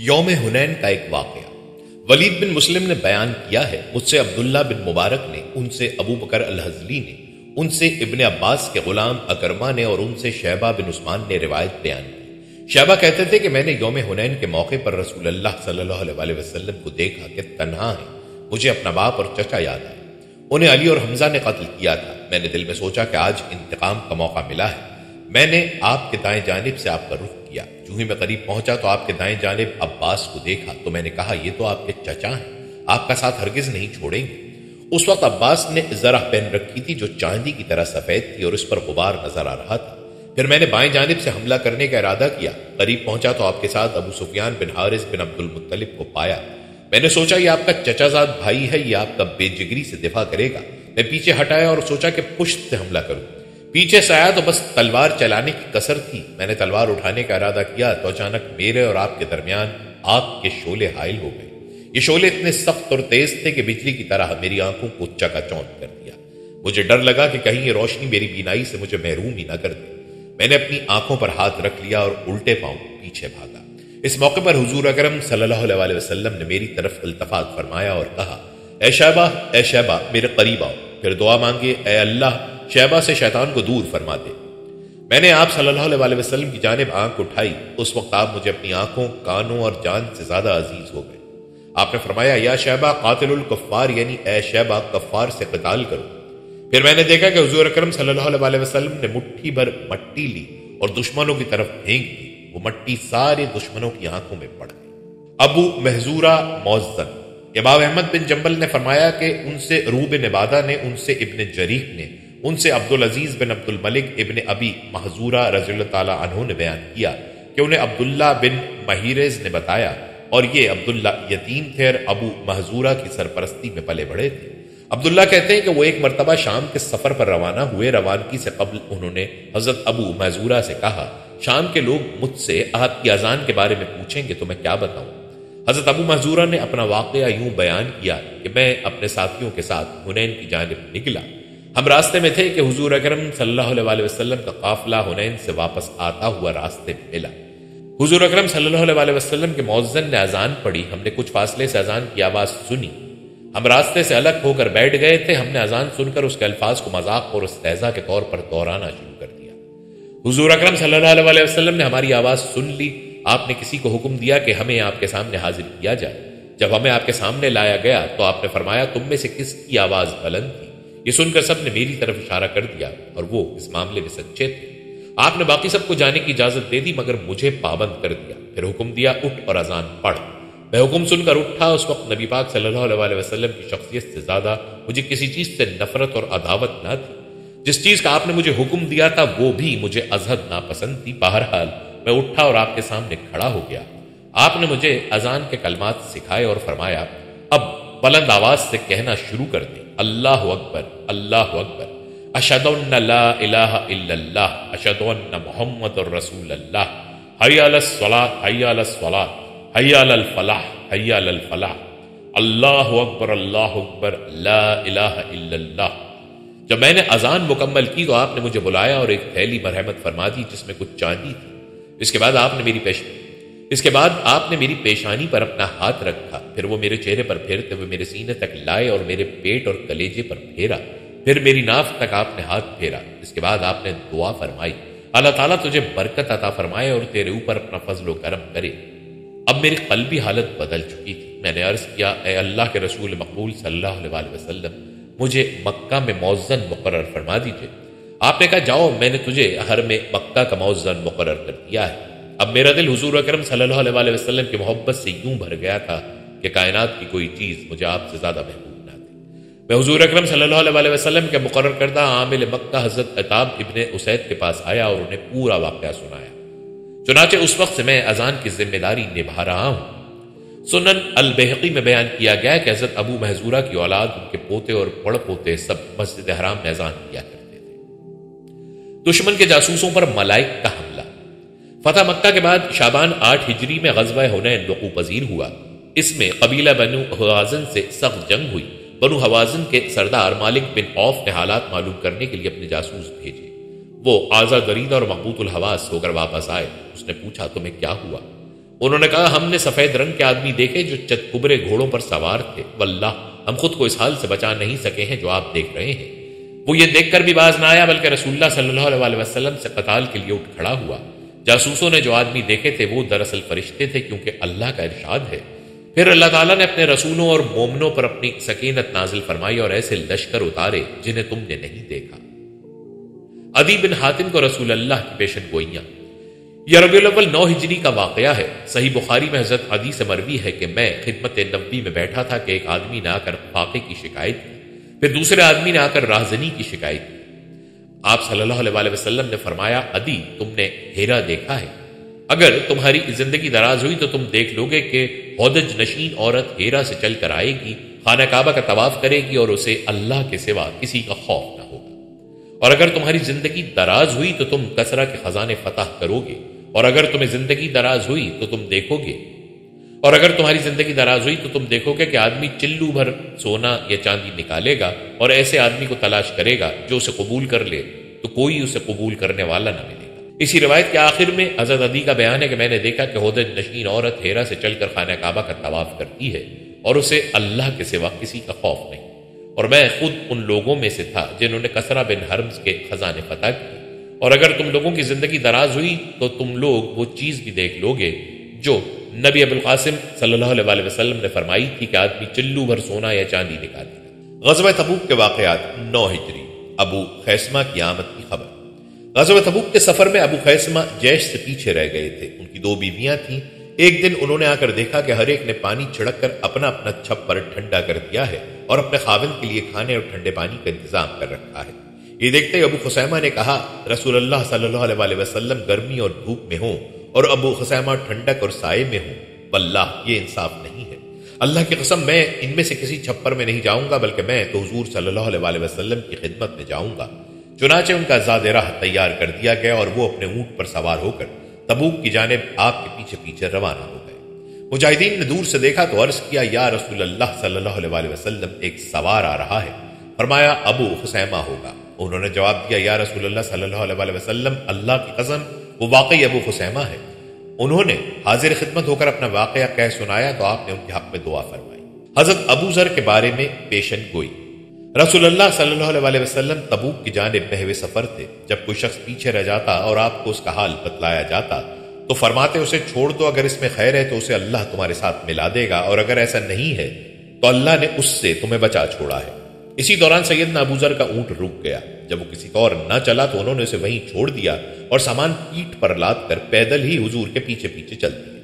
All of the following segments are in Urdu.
یوم حنین کا ایک واقعہ ولید بن مسلم نے بیان کیا ہے، مجھ سے عبداللہ بن مبارک نے، ان سے ابو بکر الحزلی نے، ان سے ابن عباس کے غلام اکرمہ نے اور ان سے شیبہ بن عثمان نے روایت بیان کی۔ شیبہ کہتے تھے کہ میں نے یوم حنین کے موقع پر رسول اللہ صلی اللہ علیہ وسلم کو دیکھا کہ تنہا ہے۔ مجھے اپنا باپ اور چچا یاد آئے، انہیں علی اور حمزہ نے قتل کیا تھا۔ میں نے دل میں سوچا کہ آج انتقام کا موقع ملا ہے۔ میں نے آپ کے دائیں جانب سے آپ کا رخ کیا، جو ہی میں قریب پہنچا تو آپ کے دائیں جانب عباس کو دیکھا تو میں نے کہا یہ تو آپ کے چچا ہیں، آپ کا ساتھ ہرگز نہیں چھوڑیں گے۔ اس وقت عباس نے زرہ پہن رکھی تھی جو چاندی کی طرح سفید تھی اور اس پر غبار نظر آ رہا تھا۔ پھر میں نے بائیں جانب سے حملہ کرنے کا ارادہ کیا، قریب پہنچا تو آپ کے ساتھ ابو سفیان بن حارث بن عبد المطلب کو پایا۔ میں نے سوچا یہ آپ کا چچا زاد بھائی ہے، یہ آپ کا بے جگری سے دفاع کرے گا۔ میں پیچھے ہٹایا اور سوچا کہ پشت سے حملہ کروں۔ پیچھے سے آیا تو بس تلوار چلانے کی کسر تھی۔ میں نے تلوار اٹھانے کا ارادہ کیا تو اچانک میرے اور آپ کے درمیان آگ کے شعلے حائل ہو گئے۔ یہ شعلے اتنے سخت اور تیز تھے کہ بجلی کی طرح میری آنکھوں کو چکا چوند کر دیا۔ مجھے ڈر لگا کہ کہیں یہ روشنی میری بینائی سے مجھے محروم ہی نہ کر دے۔ میں نے اپنی آنکھوں پر ہاتھ رکھ لیا اور الٹے پاؤں پیچھے بھاگا۔ اس موقع پر حضور اکرم صلی اللہ علیہ وسلم نے میری طرف التفات فرمایا اور کہا، اے شیبہ میرے قریب آؤ۔ پھر دعا مانگی، اے اللہ شیبہ سے شیطان کو دور فرما دے۔ میں نے آپ صلی اللہ علیہ وسلم کی جانب آنکھ اٹھائی، اس وقت آپ مجھے اپنی آنکھوں، کانوں اور جان سے زیادہ عزیز ہو گئے۔ آپ نے فرمایا، یا شیبہ قاتل الکفار، یعنی اے شیبہ کفار سے قتال کرو۔ پھر میں نے دیکھا کہ حضور اکرم صلی اللہ علیہ وسلم نے مٹھی بھر مٹی لی اور دشمنوں کی طرف پھینک دی۔ وہ مٹی سارے دشمنوں کی آنکھوں میں پڑ گئی۔ ابو محذورہ موزن، امام احمد بن جنبل نے فرمایا کہ ان سے روح بن عبادہ نے، ان سے ابن جریح نے، ان سے عبدالعزیز بن عبد الملک ابن ابی محذورہ رضی اللہ تعالیٰ عنہ نے بیان کیا کہ انہیں عبداللہ بن مہیرز نے بتایا، اور یہ عبداللہ یتیم تھے اور ابو محذورہ کی سرپرستی میں پلے بڑھے تھے۔ عبداللہ کہتے ہیں کہ وہ ایک مرتبہ شام کے سفر پر روانہ ہوئے۔ روانگی سے قبل انہوں نے حضرت ابو محذورہ سے کہا، شام کے لوگ مجھ سے آپ کی اذان کے بارے میں پوچھیں گے تو میں کیا بتاؤں؟ حضرت ابو محذورہ نے اپنا واقعہ یوں بیان کیا کہ میں اپنے ساتھیوں کے ساتھ حنین کی جانب نکلا۔ ہم راستے میں تھے کہ حضور اکرم صلی اللہ علیہ وسلم کا قافلہ حنین سے واپس آتا ہوا راستے میں ملا۔ حضور اکرم صلی اللہ علیہ وسلم کے مؤذن نے اذان پڑھی۔ ہم نے کچھ فاصلے سے اذان کی آواز سنی۔ ہم راستے سے الگ ہو کر بیٹھ گئے تھے۔ ہم نے اذان سن کر اس کے الفاظ کو مذاق اور استہزاء کے طور پر دہرانا شروع کر دیا۔ حضور اکرم صلی اللہ علیہ وسلم نے ہماری آواز سن لی۔ آپ نے کسی کو حکم دیا کہ ہمیں آپ کے سامنے حاضر کیا جائے۔ جب ہمیں آپ کے سامنے لایا گیا تو آپ نے فرمایا، تم میں سے کس کی آواز بلند تھی؟ یہ سن کر سب نے میری طرف اشارہ کر دیا اور وہ اس معاملے میں سچے تھے۔ آپ نے باقی سب کو جانے کی اجازت دے دی مگر مجھے پابند کر دیا۔ پھر حکم دیا، اٹھ اور اذان پڑھ۔ میں حکم سن کر اٹھا۔ اس وقت نبی پاک صلی اللہ علیہ وسلم کی شخصیت سے زیادہ مجھے کسی چیز سے نفرت اور عداوت نہ تھی۔ جس چیز کا آپ نے مجھے حکم دیا تھا وہ بھی مجھے ازحد ناپسند تھی۔ بہرحال میں اٹھا اور آپ کے سامنے کھڑا ہو گیا۔ آپ نے مجھے اذان کے کلمات سکھائے اور فرمایا، اب بلند آواز سے کہنا شروع کر دیں، اللہ اکبر، اللہ اکبر، اشہد ان لا الہ الا اللہ، اشہد ان محمد رسول اللہ، حی علی الصلاۃ، حی علی الصلاۃ، حی علی الفلاح، حی علی الفلاح، اللہ اکبر، اللہ اکبر، لا الہ الا اللہ۔ جب میں نے اذان مکمل کی تو آپ نے مجھے بلایا اور ایک تھیلی مرحمت فرما دی جس میں کچھ چاندی تھی۔ اس کے بعد آپ نے میری پیشانی پر اپنا ہاتھ رکھا، پھر وہ میرے چہرے پر پھیرتے ہوئے میرے سینے تک لائے اور میرے پیٹ اور کلیجے پر پھیرا، پھر میری ناف تک آپ نے ہاتھ پھیرا۔ اس کے بعد آپ نے دعا فرمائی، اللہ تعالیٰ تجھے برکت عطا فرمائے اور تیرے اوپر اپنا فضل و کرم کرے۔ اب میری قلبی حالت بدل چکی تھی۔ میں نے عرض کیا، اے اللہ کے رسول مقبول صلی اللہ علیہ وسلم، مجھے مکہ میں مؤذن مقرر فرما دیجئے۔ آپ نے کہا، جاؤ، میں نے تجھے حرم مکہ کا مؤذن مقرر کر دیا ہے۔ اب میرا دل حضور اکرم صلی اللہ علیہ وسلم کی محبت سے یوں بھر گیا تھا کہ کائنات کی کوئی چیز مجھے آپ سے زیادہ محبوب نہ تھی۔ میں حضور اکرم صلی اللہ علیہ وسلم کے مقرر کردہ عامل مکہ حضرت عتاب ابن اسید کے پاس آیا اور انہیں پورا واقعہ سنایا۔ چنانچہ اس وقت سے میں اذان کی ذمہ داری نبھا رہا ہوں۔ سنن البیہقی میں بیان کیا گیا کہ حضرت ابو محذورہ کی اولاد، ان کے پوتے اور پڑ پوتے سب مسجد حرام میں اذان کیا کرتے تھے۔ دشمن کے جاسوسوں پر ملائک کا حملہ۔ فتح مکہ کے بعد شعبان 8 ہجری میں غزوہ حنین وقوع پذیر ہوا۔ اس میں قبیلہ بنو حوازن سے سخت جنگ ہوئی۔ بنو حوازن کے سردار مالک بن عوف نے حالات معلوم کرنے کے لیے اپنے جاسوس بھیجے۔ وہ آزا گریدہ اور مقبوط الحواس ہو کر واپس آئے۔ اس نے پوچھا، تمہیں کیا ہوا؟ انہوں نے کہا ہم نے سفید رنگ کے آدمی دیکھے جو چتکبرے گھوڑوں پر سوار تھے، واللہ ہم خود کو اس حال سے بچا نہیں سکے ہیں جو آپ دیکھ رہے ہیں۔ وہ یہ دیکھ کر بھی باز نہ آیا بلکہ رسول اللہ صلی اللہ علیہ وسلم سے قتال کے لیے اٹھ کھڑا ہوا۔ جاسوسوں نے جو آدمی دیکھے تھے وہ دراصل فرشتے تھے، کیونکہ اللہ کا ارشاد ہے، پھر اللہ تعالیٰ نے اپنے رسولوں اور مومنوں پر اپنی سکینت نازل فرمائی اور ایسے لشکر اتارے جنہیں تم نے نہیں دیکھا۔ عدی بن حاتم کو رسول اللہ کی پیشن گوئیاں۔ یہ ربیع الاول 9 ہجری کا واقعہ ہے۔ صحیح بخاری میں حضرت عدی سے مروی ہے کہ میں خدمت نبوی میں بیٹھا تھا کہ ایک آدمی نے آ کر فاقے کی شکایت کی، پھر دوسرے آدمی نے آ کر راہزنی کی شکایت کی۔ آپ صلی اللہ علیہ وسلم نے فرمایا، عدی تم نے ہیرا دیکھا ہے؟ اگر تمہاری زندگی دراز ہوئی تو تم دیکھ لو گے کہ ہودج نشین عورت ہیرا سے چل کر آئے گی، خانہ کعبہ کا طواف کرے گی اور اسے اللہ کے سوا کسی کا خوف نہ ہوگا۔ اور اگر تمہاری زندگی دراز ہوئی تو تم کسرا کے خزانے فتح کرو گے، اور اگر تمہیں زندگی دراز ہوئی تو تم دیکھو گے اور اگر تمہاری زندگی دراز ہوئی تو تم دیکھو گے کہ آدمی چلو بھر سونا یا چاندی نکالے گا اور ایسے آدمی کو تلاش کرے گا جو اسے قبول کر لے، تو کوئی اسے قبول کرنے والا نہ ملے گا۔ اسی روایت کے آخر میں حضرت عدی کا بیان ہے کہ میں نے دیکھا کہ ہودج نشین عورت ہیرا سے چل کر خانہ کعبہ کا طواف کرتی ہے اور اسے اللہ کے سوا کسی کا خوف نہیں، اور میں خود ان لوگوں میں سے تھا جنہوں نے کسرا بن حرمز کے خزانے فتح کیے۔ اور اگر تم لوگوں کی زندگی دراز ہوئی تو تم لوگ وہ چیز بھی دیکھ لو گے جو نبی ابو القاسم صلی اللہ علیہ وسلم نے فرمائی تھی کہ آدمی چلو بھر سونا یا چاندی نکالے گا۔ غزوہ تبوک کے واقعات 9 ہجری۔ ابو خیثمہ کی آمد کی خبر۔ غزوہ تبوک کے سفر میں ابو خیثمہ جیش سے پیچھے رہ گئے تھے۔ ان کی 2 بیویاں تھیں۔ ایک دن انہوں نے آ کر دیکھا کہ ہر ایک نے پانی چھڑک کر اپنا اپنا چھپر ٹھنڈا کر دیا ہے اور اپنے خاوند کے لیے کھانے اور ٹھنڈے پانی کا انتظام کر رکھا ہے۔ یہ دیکھتے ابو خیثمہ نے کہا، رسول اللہ صلی اللہ علیہ وسلم گرمی اور دھوپ میں ہوں اور ابو خیثمہ ٹھنڈک اور سائے میں ہوں، واللہ یہ انصاف نہیں ہے۔ اللہ کی قسم میں ان میں سے کسی چھپر میں نہیں جاؤں گا، بلکہ میں تو حضور صلی اللہ علیہ وسلم کی خدمت میں جاؤں گا۔ چنانچہ ان کا زاد راہ تیار کر دیا گیا اور وہ اپنے اونٹ پر سوار ہو کر تبوک کی جانب آپ کے پیچھے پیچھے روانہ ہو گئے۔ مجاہدین نے دور سے دیکھا تو عرض کیا، یا رسول اللہ صلی اللہ علیہ وسلم، ایک سوار آ رہا ہے۔ فرمایا، ابو خیثمہ ہوگا۔ انہوں نے جواب دیا، یا رسول اللہ صلی اللہ علیہ وسلم، اللہ کی قسم وہ واقعی ابو خیثمہ ہے۔ انہوں نے حاضر خدمت ہو کر اپنا واقعہ کہہ سنایا تو آپ نے ان کے حق میں دعا فرمائی۔ حضرت ابو ذر کے بارے میں پیشن گوئی۔ رسول اللہ صلی اللہ علیہ وسلم تبوک کی جانب محو سفر تھے۔ جب کوئی شخص پیچھے رہ جاتا اور آپ کو اس کا حال بتلایا جاتا تو فرماتے، اسے چھوڑ دو، اگر اس میں خیر ہے تو اسے اللہ تمہارے ساتھ ملا دے گا، اور اگر ایسا نہیں ہے تو اللہ نے اس سے تمہیں بچا چھوڑا ہے۔ اسی دوران سیدنا ابو ذر کا اونٹ رک گیا۔ جب وہ کسی طور نہ چلا تو انہوں نے اسے وہیں چھوڑ دیا اور سامان پیٹھ پر لاد کر پیدل ہی حضور کے پیچھے پیچھے چل دیے۔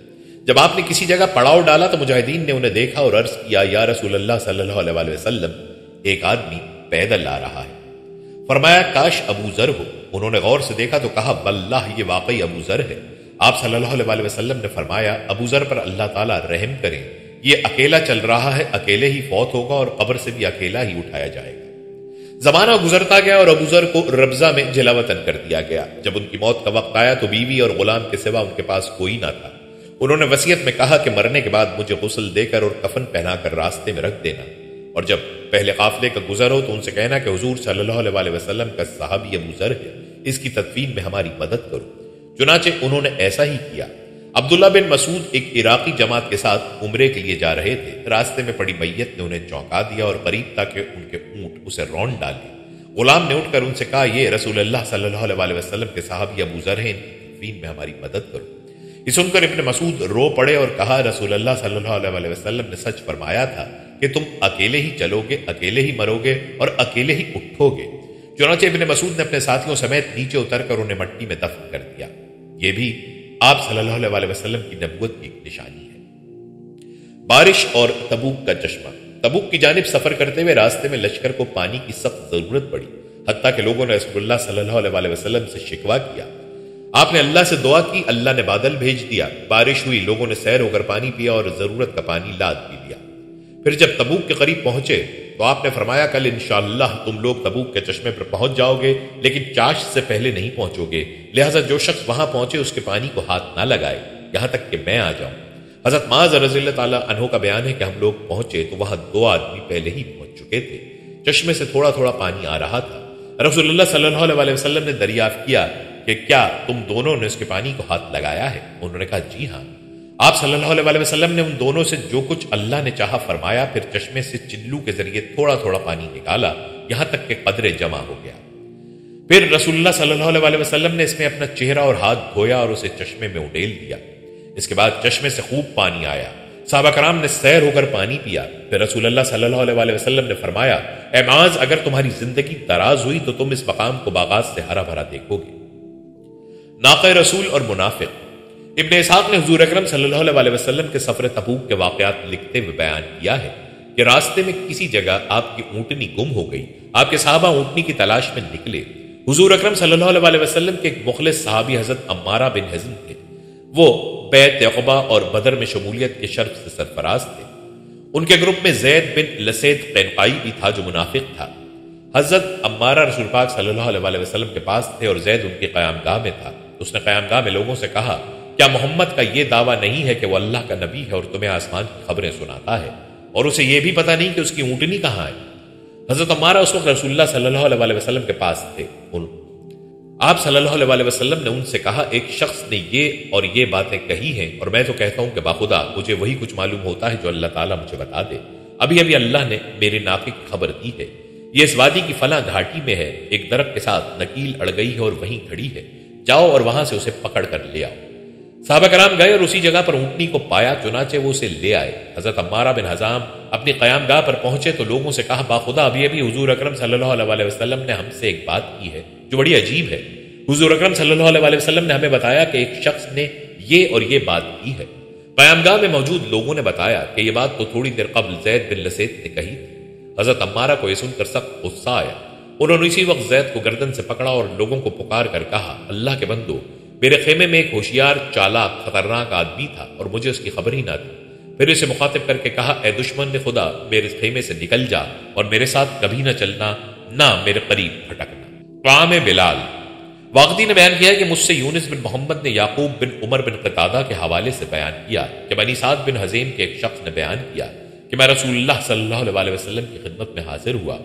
جب آپ نے کسی جگہ پڑاؤ ڈالا تو مجاہدین نے انہیں دیکھا اور عرض کیا، یا رسول اللہ صلی اللہ علیہ وسلم، ایک آدمی پیدل آ رہا ہے۔ فرمایا، کاش ابو ذر ہو۔ انہوں نے غور سے دیکھا تو کہا، واللہ یہ واقعی ابو ذر ہے۔ آپ صلی اللہ علیہ وسلم نے فرمایا، ابو ذر پر اللہ تعالیٰ رحم کرے، یہ اکیلا چل رہا ہے، اکیلے ہی فوت ہوگا اور قبر سے بھی اکیلا ہی اٹھایا جائے گا۔ زمانہ گزرتا گیا اور ابو ذر کو ربضہ میں جلا وطن کر دیا گیا۔ جب ان کی موت کا وقت آیا تو بیوی اور غلام کے سوا ان کے پاس کوئی نہ تھا۔ انہوں نے وصیت میں کہا کہ مرنے کے بعد مجھے غسل دے کر اور کفن پہنا کر راستے میں رکھ دینا، اور جب پہلے قافلے کا گزر ہو تو ان سے کہنا کہ حضور صلی اللہ علیہ وسلم کا صحابی ابو ذر ہے، اس کی تدفین میں ہماری مدد کرو۔ چنانچہ انہوں نے ایسا ہی کیا۔ عبداللہ بن مسعود ایک عراقی جماعت کے ساتھ عمرے کے لیے جا رہے تھے۔ راستے میں پڑی میت نے انہیں چونکا دیا اور قریب تھا کہ ان کے اونٹ اسے رون ڈالے۔ غلام نے اٹھ کر ان سے کہا، یہ رسول اللہ صلی اللہ علیہ وسلم کے صحابی ابو ذر ہیں، ان کی تدفین میں ہماری مدد کرو۔ یہ سن کر ابن مسعود رو پڑے اور کہا، رسول اللہ صلی اللہ علیہ وسلم نے سچ فرمایا تھا کہ تم اکیلے ہی چلو گے، اکیلے ہی مرو گے اور اکیلے ہی اٹھو گے۔ چنانچہ ابن مسعود نے اپنے ساتھیوں سمیت نیچے اتر کر انہیں مٹی میں دفن کر دیا۔ یہ بھی آپ صلی اللہ علیہ وسلم کی نبوت کی ایک نشانی ہے۔ بارش اور تبوک کا چشمہ۔ تبوک کی جانب سفر کرتے ہوئے راستے میں لشکر کو پانی کی سخت ضرورت پڑی، حتیٰ کہ لوگوں نے رسول اللہ صلی اللہ علیہ وسلم سے شکوہ کیا۔ آپ نے اللہ سے دعا کی، اللہ نے بادل بھیج دیا، بارش ہوئی، لوگوں نے سیر ہو کر پانی پیا اور ضرورت کا پانی لاد بھی لیا۔ پھر جب تبوک کے قریب پہنچے تو آپ نے فرمایا، کل انشاءاللہ تم لوگ تبوک کے چشمے پر پہنچ جاؤ گے، لیکن چاشت سے پہلے نہیں پہنچو گے، لہٰذا جو شخص وہاں پہنچے اس کے پانی کو ہاتھ نہ لگائے یہاں تک کہ میں آ جاؤں۔ حضرت معاذ رضی اللہ تعالیٰ عنہ کا بیان ہے کہ ہم لوگ پہنچے تو وہاں 2 آدمی پہلے ہی پہنچ چکے تھے۔ چشمے سے تھوڑا تھوڑا پانی آ رہا تھا۔ رسول اللہ صلی اللہ علیہ وسلم نے دریافت کیا کہ کیا تم دونوں نے اس کے پانی کو ہاتھ لگایا ہے؟ انہوں نے کہا، جی ہاں۔ آپ صلی اللہ علیہ وسلم نے ان دونوں سے جو کچھ اللہ نے چاہا فرمایا، پھر چشمے سے چلو کے ذریعے تھوڑا تھوڑا پانی نکالا، یہاں تک کہ قدرے جمع ہو گیا۔ پھر رسول اللہ صلی اللہ علیہ وسلم نے اس میں اپنا چہرہ اور ہاتھ دھویا اور اسے چشمے میں اڈیل دیا۔ اس کے بعد چشمے سے خوب پانی آیا، صحابہ کرام نے سیر ہو کر پانی پیا۔ پھر رسول اللہ صلی اللہ علیہ وسلم نے فرمایا، اے معاذ، اگر تمہاری زندگی دراز ہوئی تو تم اس مقام کو باغات سے ہرا بھرا دیکھو گے۔ ناقہ رسول اور منافق۔ ابن اسحاق نے حضور اکرم صلی اللہ علیہ وسلم کے سفر تبوک کے واقعات لکھتے ہوئے بیان کیا ہے کہ راستے میں کسی جگہ آپ کی اونٹنی گم ہو گئی۔ آپ کے صحابہ اونٹنی کی تلاش میں نکلے۔ حضور اکرم صلی اللہ علیہ وسلم کے ایک مخلص صحابی حضرت عمارہ بن حزم تھے۔ وہ بیعت عقبہ اور بدر میں شمولیت کے شرف سے سرفراز تھے۔ ان کے گروپ میں زید بن لسید قینقائی بھی تھا جو منافق تھا۔ حضرت عمارہ رسول پاک صلی اللہ علیہ وسلم کے پاس تھے اور زید ان کی قیام گاہ میں تھا۔ اس نے قیام گاہ میں لوگوں سے کہا، کیا محمد کا یہ دعویٰ نہیں ہے کہ وہ اللہ کا نبی ہے اور تمہیں آسمان کی خبریں سناتا ہے، اور اسے یہ بھی پتہ نہیں کہ اس کی اونٹنی کہاں ہے؟ حضرت عمارہ اس وقت رسول اللہ صلی اللہ علیہ وسلم کے پاس تھے۔ آپ صلی اللہ علیہ وسلم نے ان سے کہا، ایک شخص نے یہ اور یہ باتیں کہی ہیں، اور میں تو کہتا ہوں کہ باخدا مجھے وہی کچھ معلوم ہوتا ہے جو اللہ تعالیٰ مجھے بتا دے۔ ابھی ابھی اللہ نے میرے ناقے کی خبر دی ہے، یہ اس وادی کی فلاں گھاٹی میں ہے، ایک درخت کے ساتھ نکیل اڑ گئی ہے اور وہیں کھڑی ہے، جاؤ اور وہاں سے اسے پکڑ کر لے آؤ۔ صحابہ کرام گئے اور اسی جگہ پر اونٹنی کو پایا، چنانچہ وہ اسے لے آئے۔ حضرت عمارہ بن حزام اپنی قیام گاہ پر پہنچے تو لوگوں سے کہا، باخدا ابھی ابھی حضور اکرم صلی اللہ علیہ وسلم نے ہم سے ایک بات کی ہے جو بڑی عجیب ہے۔ حضور اکرم صلی اللہ علیہ وسلم نے ہمیں بتایا کہ ایک شخص نے یہ اور یہ بات کی ہے۔ قیام گاہ میں موجود لوگوں نے بتایا کہ یہ بات تو تھوڑی دیر قبل زید بن لسید نے کہی تھی۔ حضرت عمارہ کو یہ سن کر سخت غصہ آیا۔ انہوں نے اسی وقت زید کو گردن سے پکڑا اور لوگوں کو پکار کر کہا، اللہ کے بندو، میرے خیمے میں ایک ہوشیار، چالاک، خطرناک آدمی تھا اور مجھے اس کی خبر ہی نہ تھی۔ پھر اسے مخاطب کر کے کہا، اے دشمن خدا، میرے خیمے سے نکل جا اور میرے ساتھ کبھی نہ چلنا، نہ میرے قریب پھٹکنا۔ قام بلال۔ واقدی نے بیان کیا ہے کہ مجھ سے یونس بن محمد نے یعقوب بن عمر بن قتادہ کے حوالے سے بیان کیا کہ بنی سعد بن حزیم کے ایک شخص نے بیان کیا کہ میں رسول اللہ صلی اللہ علیہ وسلم کی خدمت میں حاضر ہوا۔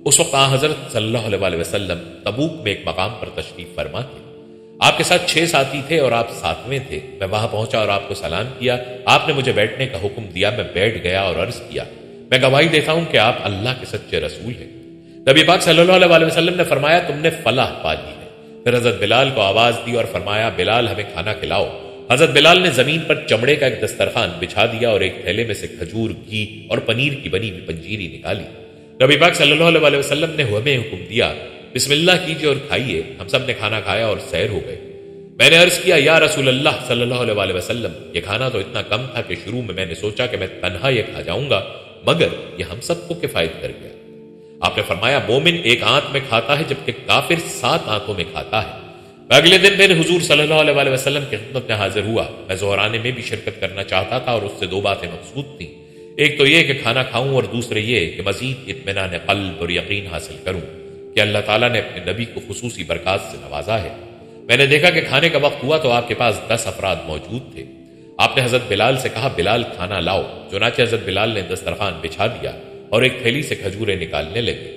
اس وقت حضرت صلی اللہ علیہ وسلم تبوک میں ایک مقام پر تشریف فرما تھے۔ آپ کے ساتھ 6 ساتھی تھے اور آپ 7ویں تھے۔ میں وہاں پہنچا اور آپ کو سلام کیا۔ آپ نے مجھے بیٹھنے کا حکم دیا، میں بیٹھ گیا اور عرض کیا، میں گواہی دیتا ہوں کہ آپ اللہ کے سچے رسول ہیں۔ نبی پاک صلی اللہ علیہ وسلم نے فرمایا، تم نے فلاح پا لی ہے۔ پھر حضرت بلال کو آواز دی اور فرمایا، بلال ہمیں کھانا کھلاؤ۔ حضرت بلال نے زمین پر چمڑے کا ایک دسترخوان بچھا دیا اور ایک تھیلے میں سے کھجور، گھی اور پنیر کی بنی ہوئی پنجیری نکالی۔ نبی پاک صلی اللہ علیہ وسلم نے ہمیں حکم دیا، بسم اللہ کیجئے اور کھائیے۔ ہم سب نے کھانا کھایا اور سیر ہو گئے۔ میں نے عرض کیا، یا رسول اللہ صلی اللہ علیہ وسلم، یہ کھانا تو اتنا کم تھا کہ شروع میں نے سوچا کہ میں تنہا یہ کھا جاؤں گا، مگر یہ ہم سب کو کفایت کر گیا۔ آپ نے فرمایا، مومن ایک آنت میں کھاتا ہے جبکہ کافر 7 آنتوں میں کھاتا ہے۔ اگلے دن میرے حضور صلی اللہ علیہ وسلم کی خدمت میں حاضر ہوا۔ میں ظہرانے میں بھی شرکت کرنا چاہتا تھا اور اس سے 2 باتیں مقصود تھیں، ایک تو یہ کہ کھانا کھاؤں اور دوسرے یہ کہ مزید اطمینان قلب اور یقین حاصل کروں کہ اللہ تعالیٰ نے اپنے نبی کو خصوصی برکات سے نوازا ہے۔ میں نے دیکھا کہ کھانے کا وقت ہوا تو آپ کے پاس 10 افراد موجود تھے۔ آپ نے حضرت بلال سے کہا، بلال کھانا لاؤ۔ چنانچہ حضرت بلال نے دسترخوان بچھا دیا اور ایک تھیلی سے کھجوریں نکالنے لگے۔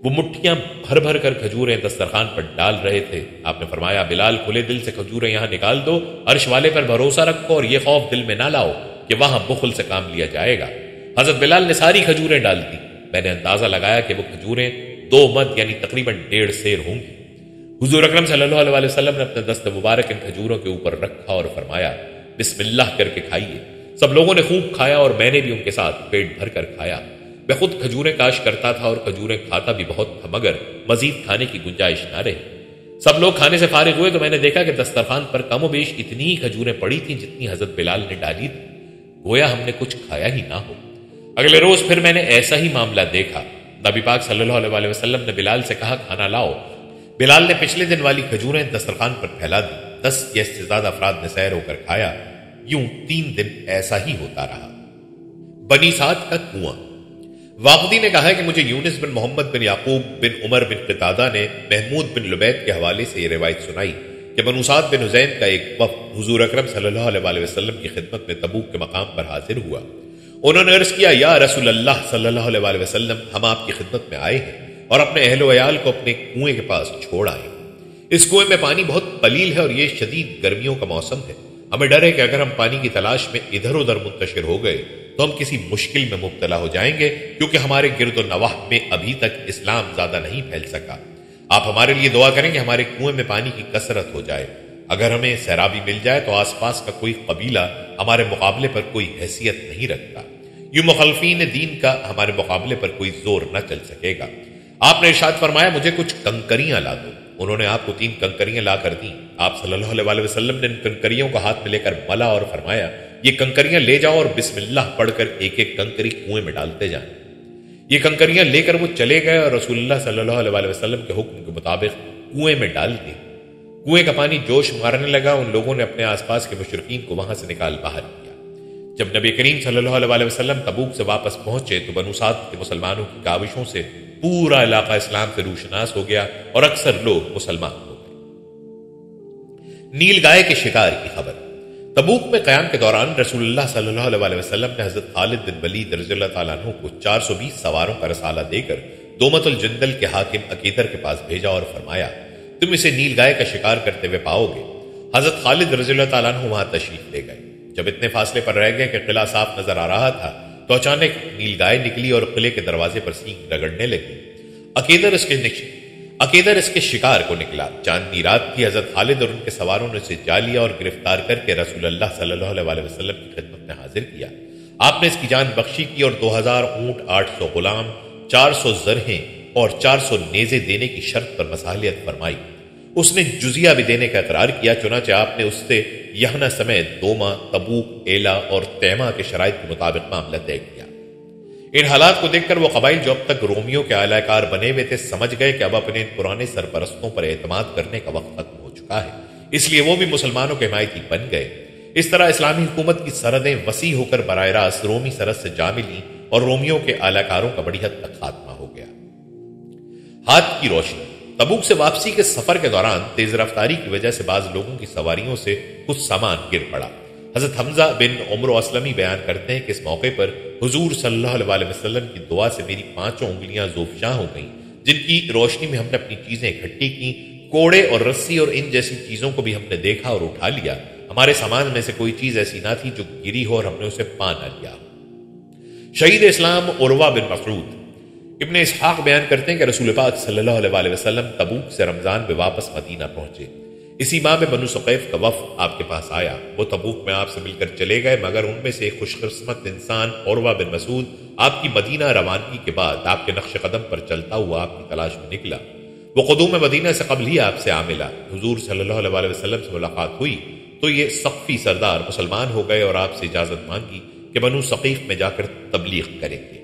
وہ مٹھیاں بھر بھر کر کھجوریں دسترخوان پر ڈال رہے تھے۔ آپ نے فرمایا، بلال کھلے دل سے کھجوریں یہاں نکال دو، عرش والے پر بھروسہ رکھو اور یہ خوف دل میں نہ لاؤ کہ وہاں بخل سے کام لیا جائے گا۔ حضرت بلال نے ساری کھجوریں ڈال دی۔ میں نے اندازہ لگایا کہ وہ کھجوریں 2 مد یعنی تقریباً 1.5 سیر ہوں گی۔ حضور اکرم صلی اللہ علیہ وسلم نے اپنے دست مبارک ان کھجوروں کے اوپر رکھا اور فرمایا، بسم اللہ کر کے کھائیے۔ سب لوگوں نے خوب کھایا اور میں نے بھی ان کے ساتھ پیٹ بھر کر کھایا۔ میں خود کھجوریں کاش کرتا تھا اور کھجوریں کھاتا بھی بہت تھا، مگر مزید کھانے کی گنجائش نہ رہی۔ سب لوگ کھانے سے فارغ ہوئے تو میں نے دیکھا کہ دسترخوان پر کم و بیش اتنی ہی کھجوریں پڑی تھیں جتنی حضرت بلال نے ڈالی تھی، گویا ہم نے کچھ کھایا ہی نہ ہو۔ اگلے روز پھر میں نے ایسا ہی معاملہ دیکھا۔ نبی پاک صلی اللہ علیہ وسلم نے بلال سے کہا، کھانا لاؤ۔ بلال نے پچھلے دن والی کھجوریں دسترخوان پر پھیلا دی۔ 10 یا اس سے زیادہ افراد نے سیر ہو کر کھایا۔ یوں 3 دن ایسا ہی ہوتا رہا۔ بنی سعد کا کنواں۔ واقدی نے کہا ہے کہ مجھے یونس بن محمد بن یعقوب بن عمر بن قتادہ نے محمود بن لبید کے حوالے سے یہ روایت سنائی کہ بنو سعد بن حزیم کا ایک وفد حضور اکرم صلی اللہ علیہ وسلم کی خدمت میں تبوک کے مقام پر حاضر ہوا۔ انہوں نے عرض کیا، یا رسول اللہ صلی اللہ علیہ وسلم، ہم آپ کی خدمت میں آئے ہیں اور اپنے اہل و عیال کو اپنے کنویں کے پاس چھوڑ آئے۔ اس کنویں میں پانی بہت قلیل ہے اور یہ شدید گرمیوں کا موسم ہے۔ ہمیں ڈر ہے کہ اگر ہم پانی کی تلاش میں ادھر ادھر منتشر ہو گئے تو ہم کسی مشکل میں مبتلا ہو جائیں گے، کیونکہ ہمارے گرد و نواح میں ابھی تک اسلام زیادہ نہیں پھیل سکا۔ آپ ہمارے لیے دعا کریں کہ ہمارے کنویں میں پانی کی کثرت ہو جائے۔ اگر ہمیں سیرابی مل جائے تو آس پاس کا کوئی قبیلہ ہمارے مقابلے پر کوئی حیثیت نہیں رکھتا، یوں مخالفین دین کا ہمارے مقابلے پر کوئی زور نہ چل سکے گا۔ آپ نے ارشاد فرمایا مجھے کچھ کنکریاں لا دو۔ انہوں نے آپ کو 3 کنکریاں لا کر دیں۔ آپ صلی اللہ علیہ وسلم نے ان کنکریوں کو ہاتھ میں لے کر ملا اور فرمایا یہ کنکریاں لے جاؤ اور بسم اللہ پڑھ کر ایک ایک کنکری کنویں میں ڈالتے جائیں۔ یہ کنکریاں لے کر وہ چلے گئے اور رسول اللہ صلی اللہ علیہ وسلم کے حکم کے مطابق کنویں میں ڈال دی۔ کنویں کا پانی جوش مارنے لگا۔ ان لوگوں نے اپنے آس پاس کے مشرکین کو وہاں سے نکال باہر کیا۔ جب نبی کریم صلی اللہ علیہ وسلم تبوک سے واپس پہنچے تو بنو سعد کے مسلمانوں کی کاوشوں سے پورا علاقہ اسلام سے روشناس ہو گیا اور اکثر لوگ مسلمان ہو گئے۔ نیل گائے کے شکار کی خبر۔ تبوک میں قیام کے دوران رسول اللہ صلی اللہ علیہ وسلم نے حضرت خالد بن ولید رضی اللہ تعالیٰ عنہ کو 420 سواروں کا رسالہ دے کر دومت الجندل کے حاکم عقیدر کے پاس بھیجا اور فرمایا تم اسے نیل گائے کا شکار کرتے ہوئے پاؤ گے۔ حضرت خالد رضی اللہ تعالیٰ عنہ وہاں تشریف لے گئے۔ جب اتنے فاصلے پر رہ گئے کہ قلعہ صاف نظر آ رہا تھا تو اچانک نیل گائے نکلی اور قلعے کے دروازے پر سینگ رگڑنے لگی۔ عقیدر اس کے شکار کو نکلا۔ چاندنی رات تھی۔ حضرت خالد اور ان کے سواروں نے اسے جا لیا اور گرفتار کر کے رسول اللہ صلی اللہ علیہ وسلم کی خدمت میں حاضر کیا۔ آپ نے اس کی جان بخشی کی اور 2000 اونٹ، 800 غلام، 400 زرہیں اور 400 نیزے دینے کی شرط پر مصالحت فرمائی۔ اس نے جزیہ بھی دینے کا اقرار کیا، چنانچہ آپ نے اس سے یہنا سمیت دوما، تبوک، ایلا اور تیمہ کے شرائط کے مطابق معاملہ طے کیا۔ ان حالات کو دیکھ کر وہ قبائل جو اب تک رومیوں کے اعلی کار بنے ہوئے تھے سمجھ گئے کہ اب اپنے پرانے سرپرستوں پر اعتماد کرنے کا وقت ختم ہو چکا ہے، اس لیے وہ بھی مسلمانوں کے حمایتی بن گئے۔ اس طرح اسلامی حکومت کی سرحدیں وسیع ہو کر براہ راست رومی سرحد سے جا ملیں اور رومیوں کے اعلی کاروں کا بڑی حد تک خاتمہ ہو گیا۔ ہاتھ کی روشنی۔ تبوک سے واپسی کے سفر کے دوران تیز رفتاری کی وجہ سے بعض لوگوں کی سواریوں سے کچھ سامان گر پڑا۔ حضرت حمزہ بن عمر اسلمی بیان کرتے ہیں کہ اس موقع پر حضور صلی اللہ علیہ وسلم کی دعا سے میری 5 انگلیاں زوفشاں ہو گئیں، جن کی روشنی میں ہم نے اپنی چیزیں اکٹھی کی، کوڑے اور رسی اور ان جیسی چیزوں کو بھی ہم نے دیکھا اور اٹھا لیا۔ ہمارے سامان میں سے کوئی چیز ایسی نہ تھی جو گری ہو اور ہم نے اسے پا نہ لیا۔ شہید اسلام عروہ بن مسعود۔ ابن اسحاق بیان کرتے ہیں کہ رسول پاک صلی اللہ علیہ وسلم تبوک سے رمضان میں واپس مدینہ پہنچے۔ اسی ماہ میں بنو ثقیف کا وفد آپ کے پاس آیا۔ وہ تبوک میں آپ سے مل کر چلے گئے، مگر ان میں سے ایک خوش قسمت انسان عروہ بن مسعود آپ کی مدینہ روانگی کے بعد آپ کے نقش قدم پر چلتا ہوا آپ کی تلاش میں نکلا۔ وہ قدوم مدینہ سے قبل ہی آپ سے آ ملا۔ حضور صلی اللہ علیہ وسلم سے ملاقات ہوئی تو یہ ثقفی سردار مسلمان ہو گئے اور آپ سے اجازت مانگی کہ بنو ثقیف میں جا کر تبلیغ کریں گے۔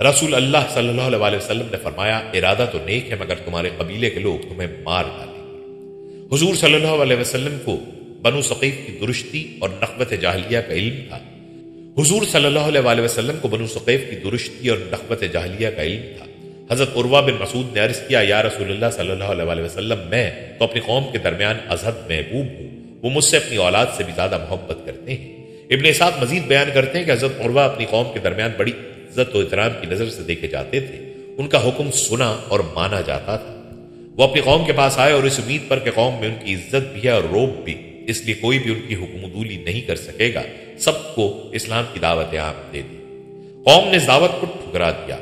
رسول اللہ صلی اللہ علیہ وسلم نے فرمایا ارادہ تو نیک ہے مگر تمہارے قبیلے کے لوگ تمہیں مار ڈالیں گے۔ حضور صلی اللہ علیہ وسلم کو بنو ثقیف کی درشتی اور نخوت جاہلیہ کا علم تھا۔ حضور صلی اللہ علیہ وسلم کو بنو ثقیف کی درشتی اور نخوت جاہلیہ کا علم تھا۔ حضرت عروہ بن مسعود نے عرض کیا یا رسول اللہ صلی اللہ علیہ وسلم میں تو اپنی قوم کے درمیان ازہد محبوب ہوں، وہ مجھ سے اپنی اولاد سے بھی زیادہ محبت کرتے ہیں۔ ابن اسحاق مزید بیان کرتے ہیں کہ حضرت عروہ اپنی قوم کے درمیان بڑی عزت و احترام کی نظر سے دیکھے جاتے تھے، ان کا حکم سنا اور مانا جاتا تھا۔ وہ اپنی قوم کے پاس آئے اور اس امید پر کہ قوم میں ان کی عزت بھی ہے اور روب بھی، اس لیے کوئی بھی ان کی حکمدولی نہیں کر سکے گا، سب کو اسلام کی دعوت عام دے دی۔ قوم نے اس دعوت کو ٹھکرا دیا۔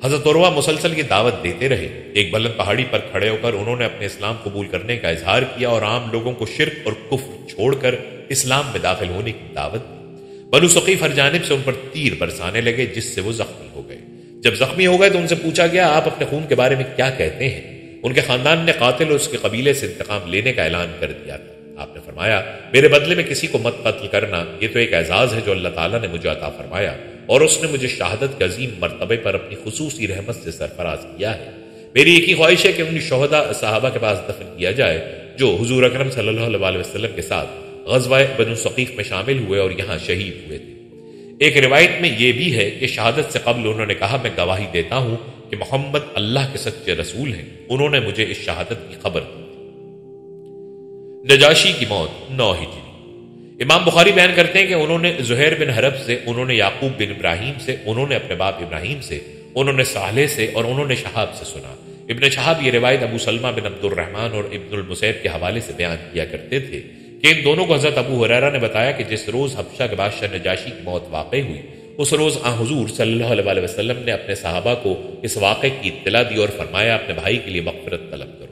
حضرت عروہ مسلسل یہ دعوت دیتے رہے۔ ایک بلند پہاڑی پر کھڑے ہو کر انہوں نے اپنے اسلام قبول کرنے کا اظہار کیا اور عام لوگوں کو شرک اور کفر چھوڑ کر اسلام میں داخل ہونے کی دعوت دی۔ بنو ثقیف ہر جانب سے ان پر تیر برسانے لگے جس سے وہ زخمی ہو گئے۔ جب زخمی ہو گئے تو ان سے پوچھا گیا آپ اپنے خون کے بارے میں کیا کہتے ہیں؟ ان کے خاندان نے قاتل اور اس کے قبیلے سے انتقام لینے کا اعلان کر دیا تھا۔ آپ نے فرمایا میرے بدلے میں کسی کو مت قتل کرنا، یہ تو ایک اعزاز ہے جو اللہ تعالیٰ نے مجھے عطا فرمایا اور اس نے مجھے شہادت کے عظیم مرتبے پر اپنی خصوصی رحمت سے سرفراز کیا ہے۔ میری ایک ہی خواہش ہے کہ ان شہداء صحابہ کے پاس دفن کیا جائے جو حضور اکرم صلی اللہ علیہ وسلم کے ساتھ غزوہ بنو ثقیف میں شامل ہوئے اور یہاں شہید ہوئے تھے۔ ایک روایت میں یہ بھی ہے کہ شہادت سے قبل انہوں نے کہا میں گواہی دیتا ہوں کہ محمد اللہ کے سچے رسول ہیں، انہوں نے مجھے اس شہادت کی خبر دی۔ نجاشی کی موت 9 ہجری۔ امام بخاری بیان کرتے ہیں کہ انہوں نے زہیر بن حرب سے، انہوں نے یعقوب بن ابراہیم سے، انہوں نے اپنے باپ ابراہیم سے، انہوں نے صالح سے اور انہوں نے شہاب سے سنا۔ ابن شہاب یہ روایت ابو سلمہ بن عبد الرحمن اور ابن المسیب کے حوالے سے بیان کیا کرتے تھے کہ کہ ان دونوں کو حضرت ابو ہریرہ نے بتایا کہ جس روز حبشہ کے بادشاہ نجاشی کی موت واقع ہوئی اس روز حضور صلی اللہ علیہ وسلم نے اپنے صحابہ کو اس واقعے کی اطلاع دی اور فرمایا اپنے بھائی کے لیے مغفرت طلب کرو۔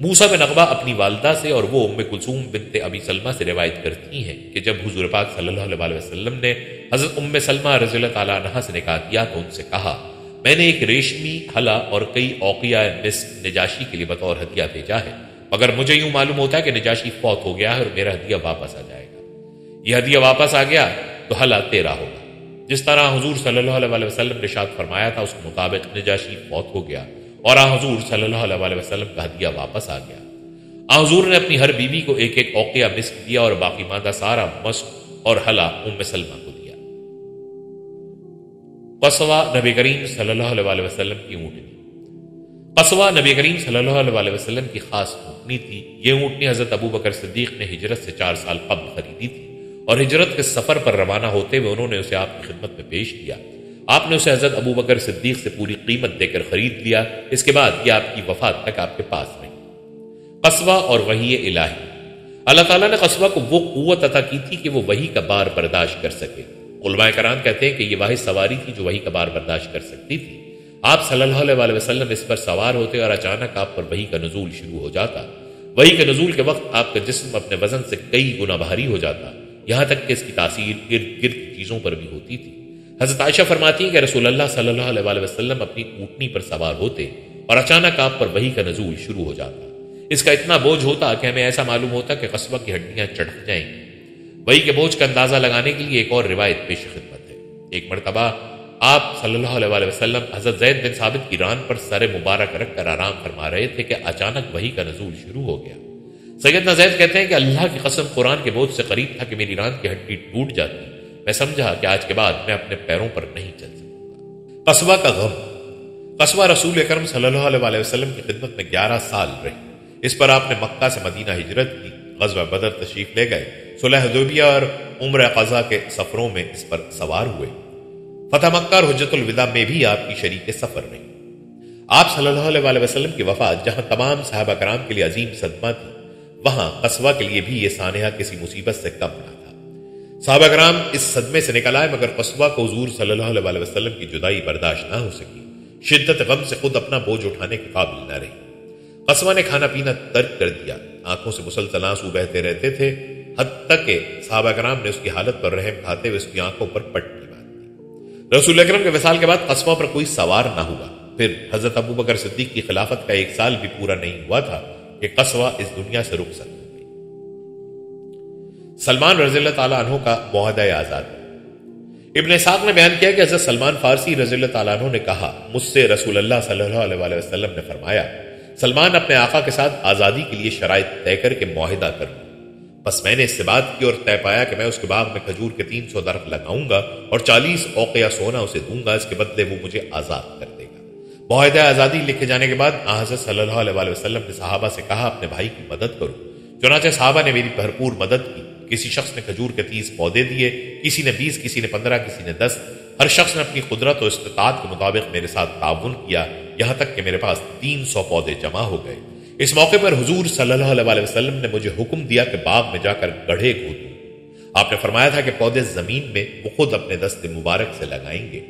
موسیٰ بن عقبہ اپنی والدہ سے اور وہ ام کلثوم بنت ابی سلمہ سے روایت کرتی ہیں کہ جب حضور پاک صلی اللہ علیہ وسلم نے حضرت ام سلمہ رضی اللہ تعالیٰ عنہا سے نکاح کیا تو ان سے کہا میں نے ایک ریشمی حلہ اور کئی اوقیہ مسک نجاشی کے لیے بطور ہدیہ بھیجا ہے، مگر مجھے یوں معلوم ہوتا ہے کہ نجاشی فوت ہو گیا ہے اور میرا ہدیہ واپس آ جائے گا۔ یہ ہدیہ واپس آ گیا تو حلہ تیرا ہوگا۔ جس طرح حضور صلی اللہ علیہ وسلم نے ارشاد فرمایا تھا اس کے مطابق نجاشی فوت ہو گیا اور حضور صلی اللہ علیہ وسلم کا ہدیہ واپس آ گیا۔ حضور نے اپنی ہر بیوی کو ایک ایک اوقیہ مسک دیا اور باقی ماندہ سارا مسک اور حلہ ام سلمہ کو دیا۔ قصوہ نبی کریم صلی اللہ علیہ وسلم کی اونٹنی۔ قصوہ نبی کریم صلی اللہ علیہ وسلم کی خاص اونٹنی تھی۔ یہ اونٹنی حضرت ابو بکر صدیق نے ہجرت سے 4 سال قبل خریدی تھی اور ہجرت کے سفر پر روانہ ہوتے ہوئے انہوں نے اسے آپ کی خدمت میں پیش کیا۔ آپ نے اسے حضرت ابو بکر صدیق سے پوری قیمت دے کر خرید لیا۔ اس کے بعد یہ آپ کی وفات تک آپ کے پاس رہی۔ قصوہ اور وحی الہی۔ اللہ تعالیٰ نے قصوہ کو وہ قوت عطا کی تھی کہ وہ وحی کا بار برداشت کر سکے۔ علماء کرام کہتے ہیں کہ یہ واحد سواری تھی جو وحی کا بار برداشت کر سکتی تھی۔ آپ صلی اللہ علیہ وسلم اس پر سوار ہوتے اور اچانک آپ پر وحی کا نزول شروع ہو جاتا۔ وحی کے نزول کے وقت آپ کا جسم اپنے وزن سے کئی گنا بھاری ہو جاتا، یہاں تک کہ اس کی تاثیر ارد گرد کی چیزوں پر بھی ہوتی تھی۔ حضرت عائشہ فرماتی ہیں کہ رسول اللہ صلی اللہ علیہ وسلم اپنی اونٹنی پر سوار ہوتے اور اچانک آپ پر وحی کا نزول شروع ہو جاتا۔ اس کا اتنا بوجھ ہوتا کہ ہمیں ایسا معلوم ہوتا کہ قصبہ کی ہڈیاں چڑھ جائیں گی۔ وحی کے بوجھ کا اندازہ لگانے کے لیے ایک اور روایت پیش خدمت ہے۔ ایک مرتبہ آپ صلی اللہ علیہ وسلم حضرت زید بن ثابت کی ران پر سر مبارک رکھ کر آرام فرما رہے تھے کہ اچانک وحی کا نزول شروع ہو گیا۔ سیدنا زید کہتے ہیں کہ اللہ کی قسم قرآن کے بوجھ سے قریب تھا کہ میری ران کی ہڈی ٹوٹ جاتی۔ میں سمجھا کہ آج کے بعد میں اپنے پیروں پر نہیں چل سکوں گا۔ قصبہ کا غم۔ قصبہ رسول اکرم صلی اللہ علیہ وسلم کی خدمت میں 11 سال رہی۔ اس پر آپ نے مکہ سے مدینہ ہجرت کی، غزوہ بدر تشریف لے گئے، صلح حدیبیہ اور عمرہ قضا کے سفروں میں اس پر سوار ہوئے۔ فتح مکہ اور حجۃ الوداع میں بھی آپ کی شریک سفر رہی۔ آپ صلی اللہ علیہ وسلم کی وفات جہاں تمام صحابہ کرام کے لیے عظیم صدمہ تھی، وہاں قصوہ کے لیے بھی یہ سانحہ کسی مصیبت سے کم نہ تھا۔ صحابہ کرام اس صدمے سے نکل آئے مگر قصوہ کو حضور صلی اللہ علیہ وسلم کی جدائی برداشت نہ ہو سکی۔ شدت غم سے خود اپنا بوجھ اٹھانے کے قابل نہ رہی۔ قصوہ نے کھانا پینا ترک کر دیا، آنکھوں سے مسلسل آنسو بہتے رہتے تھے، حتیٰ کہ صحابہ کرام نے اس کی حالت پر رحم کھاتے ہوئے اس کی آنکھوں پر پٹی باندھ دی۔ رسول اکرم کے وصال کے بعد قصوہ پر کوئی سوار نہ ہوا۔ پھر حضرت ابو بکر صدیق کی خلافت کا 1 سال بھی پورا نہیں ہوا تھا کہ قصوہ اس دنیا سے رخصت ہو گئی۔ سلمان رضی اللہ تعالیٰ عنہ کا معاہدہ آزاد۔ ابن اسحاق نے بیان کیا کہ حضرت سلمان فارسی رضی اللہ تعالیٰ عنہ نے کہا، مجھ سے رسول اللہ صلی اللہ علیہ وسلم نے فرمایا سلمان اپنے آقا کے ساتھ آزادی کے لیے شرائط طے کر کے معاہدہ کر لوں۔ بس میں نے اس سے بات کی اور طے پایا کہ میں اس کے باغ میں کھجور کے 300 درخت لگاؤں گا اور 40 اوقیہ سونا اسے دوں گا، اس کے بدلے وہ مجھے آزاد کر دے گا۔ معاہدہ آزادی لکھے جانے کے بعد حضرت صلی اللہ علیہ وسلم نے صحابہ سے کہا اپنے بھائی کی مدد کرو۔ چنانچہ صحابہ نے میری بھرپور مدد کی۔ کسی شخص نے کھجور کے 30 پودے دیے، کسی نے 20، کسی نے 15، کسی نے 10۔ ہر شخص نے اپنی قدرت و استطاعت کے مطابق میرے ساتھ تعاون کیا، یہاں تک کہ میرے پاس 300 پودے جمع ہو گئے۔ اس موقع پر حضور صلی اللہ علیہ وسلم نے مجھے حکم دیا کہ باغ میں جا کر گڑھے کھودوں۔ آپ نے فرمایا تھا کہ پودے زمین میں وہ خود اپنے دست مبارک سے لگائیں گے۔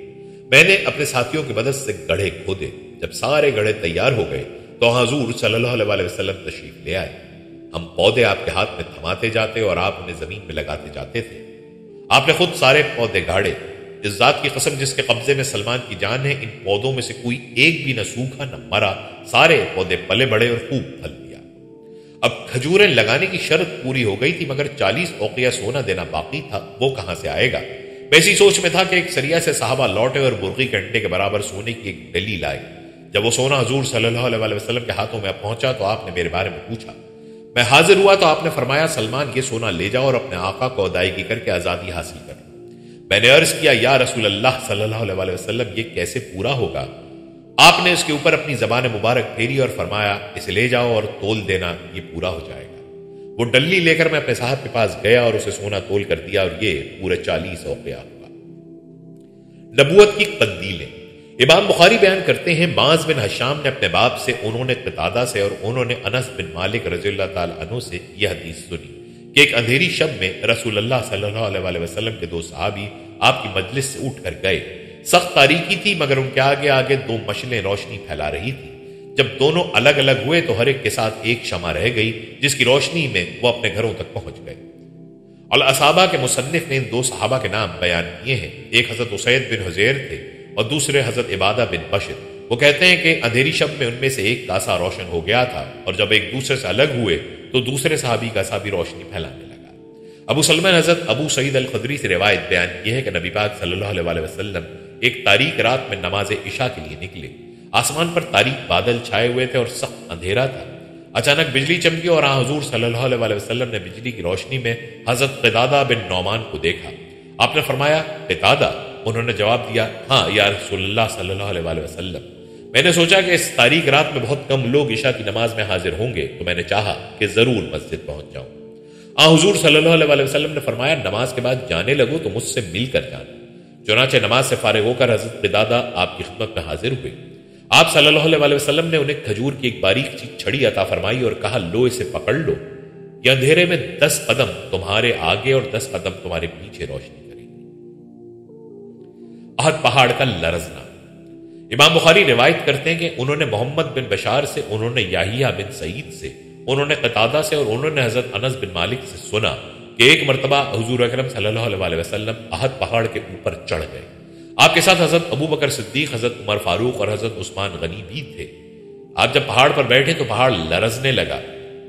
میں نے اپنے ساتھیوں کی مدد سے گڑھے کھودے۔ جب سارے گڑھے تیار ہو گئے تو حضور صلی اللہ علیہ وسلم تشریف لے آئے۔ ہم پودے آپ کے ہاتھ میں تھماتے جاتے اور آپ انہیں زمین میں لگاتے جاتے تھے۔ آپ نے خود سارے پودے گاڑے۔ اس ذات کی قسم جس کے قبضے میں سلمان کی جان ہے، ان پودوں میں سے کوئی ایک بھی نہ سوکھا نہ مرا، سارے پودے پلے بڑے اور خوب پھل دیا۔ اب کھجوریں لگانے کی شرط پوری ہو گئی تھی مگر 40 اوقیہ سونا دینا باقی تھا، وہ کہاں سے آئے گا؟ میں اسی سوچ میں تھا کہ ایک سریہ سے صحابہ لوٹے اور مرغی کے انڈے کے برابر سونے کی ایک ڈلی لائے۔ جب وہ سونا حضور صلی اللہ علیہ وسلم کے ہاتھوں میں پہنچا تو آپ نے میرے بارے میں پوچھا۔ میں حاضر ہوا تو آپ نے فرمایا سلمان یہ سونا لے جاؤ اور اپنے آقا کو ادائیگی کر کے آزادی حاصل کر۔ میں نے عرض کیا یا رسول اللہ صلی اللہ علیہ وسلم یہ کیسے پورا ہوگا؟ آپ نے اس کے اوپر اپنی زبان مبارک پھیری اور فرمایا اسے لے جاؤ اور تول دینا، یہ پورا ہو جائے گا۔ وہ ڈلی لے کر میں اپنے صاحب کے پاس گیا اور اسے سونا تول کر دیا اور یہ پورے 40 اوقیہ ہوا۔ نبوت کی قندیلیں۔ امام بخاری بیان کرتے ہیں معاذ بن ہشام نے اپنے باپ سے، انہوں نے قتادہ سے اور انہوں نے انس بن مالک رضی اللہ تعالی عنہ سے یہ حدیث سنی کہ ایک اندھیری شب میں رسول اللہ صلی اللہ علیہ وسلم کے دو صحابی آپ کی مجلس سے اٹھ کر گئے۔ سخت تاریکی تھی مگر ان کے آگے آگے دو مشلیں روشنی پھیلا رہی تھی۔ جب دونوں الگ الگ ہوئے تو ہر ایک کے ساتھ ایک شمع رہ گئی جس کی روشنی میں وہ اپنے گھروں تک پہنچ گئے۔ الاصابہ کے مصنف نے ان دو صحابہ کے نام بیان کیے ہیں، ایک حضرت اسید بن حضیر تھے اور دوسرے حضرت عبادہ بن بشر۔ وہ کہتے ہیں کہ اندھیری شب میں ان میں سے ایک کاسا روشن ہو گیا تھا اور جب ایک دوسرے سے الگ ہوئے تو دوسرے صحابی کا سا بھی روشنی پھیلانے لگا۔ ابو سلمہ حضرت ابو سعید الخدری سے روایت بیان کی ہے کہ نبی پاک صلی اللہ علیہ وسلم ایک تاریک رات میں نماز عشاء کے لیے نکلے۔ آسمان پر تاریک بادل چھائے ہوئے تھے اور سخت اندھیرا تھا۔ اچانک بجلی چمکی اور حضور صلی اللہ علیہ وسلم نے بجلی کی روشنی میں حضرت قتادہ بن نعمان کو دیکھا۔ آپ نے فرمایا، قتادہ؟ انہوں نے جواب دیا، ہاں یا رسول اللہ صلی اللہ علیہ وسلم۔ میں نے سوچا کہ اس تاریک رات میں بہت کم لوگ عشاء کی نماز میں حاضر ہوں گے تو میں نے چاہا کہ ضرور مسجد پہنچ جاؤں۔ حضور صلی اللہ علیہ وسلم نے فرمایا، نماز کے بعد جانے لگو تو مجھ سے مل کر جانا۔ چنانچہ نماز سے فارغ ہو کر حضرت قتادہ آپ کی خدمت میں حاضر ہوئے۔ آپ صلی اللہ علیہ وسلم نے انہیں کھجور کی ایک باریک سی چھڑی عطا فرمائی اور کہا، لو اسے پکڑ لو، یہ اندھیرے میں 10 قدم تمہارے آگے اور 10 قدم تمہارے پیچھے روشنی کریں گے۔ احد پہاڑ کا لرزنا۔ امام بخاری روایت کرتے ہیں کہ انہوں نے محمد بن بشار سے، انہوں نے یحییٰ بن سعید سے، انہوں نے قتادہ سے اور انہوں نے حضرت انس بن مالک سے سنا کہ ایک مرتبہ حضور اکرم صلی اللہ علیہ وسلم احد پہاڑ کے اوپر چڑھ گئے۔ آپ کے ساتھ حضرت ابو بکر صدیق، حضرت عمر فاروق اور حضرت عثمان غنی بھی تھے۔ آپ جب پہاڑ پر بیٹھے تو پہاڑ لرزنے لگا۔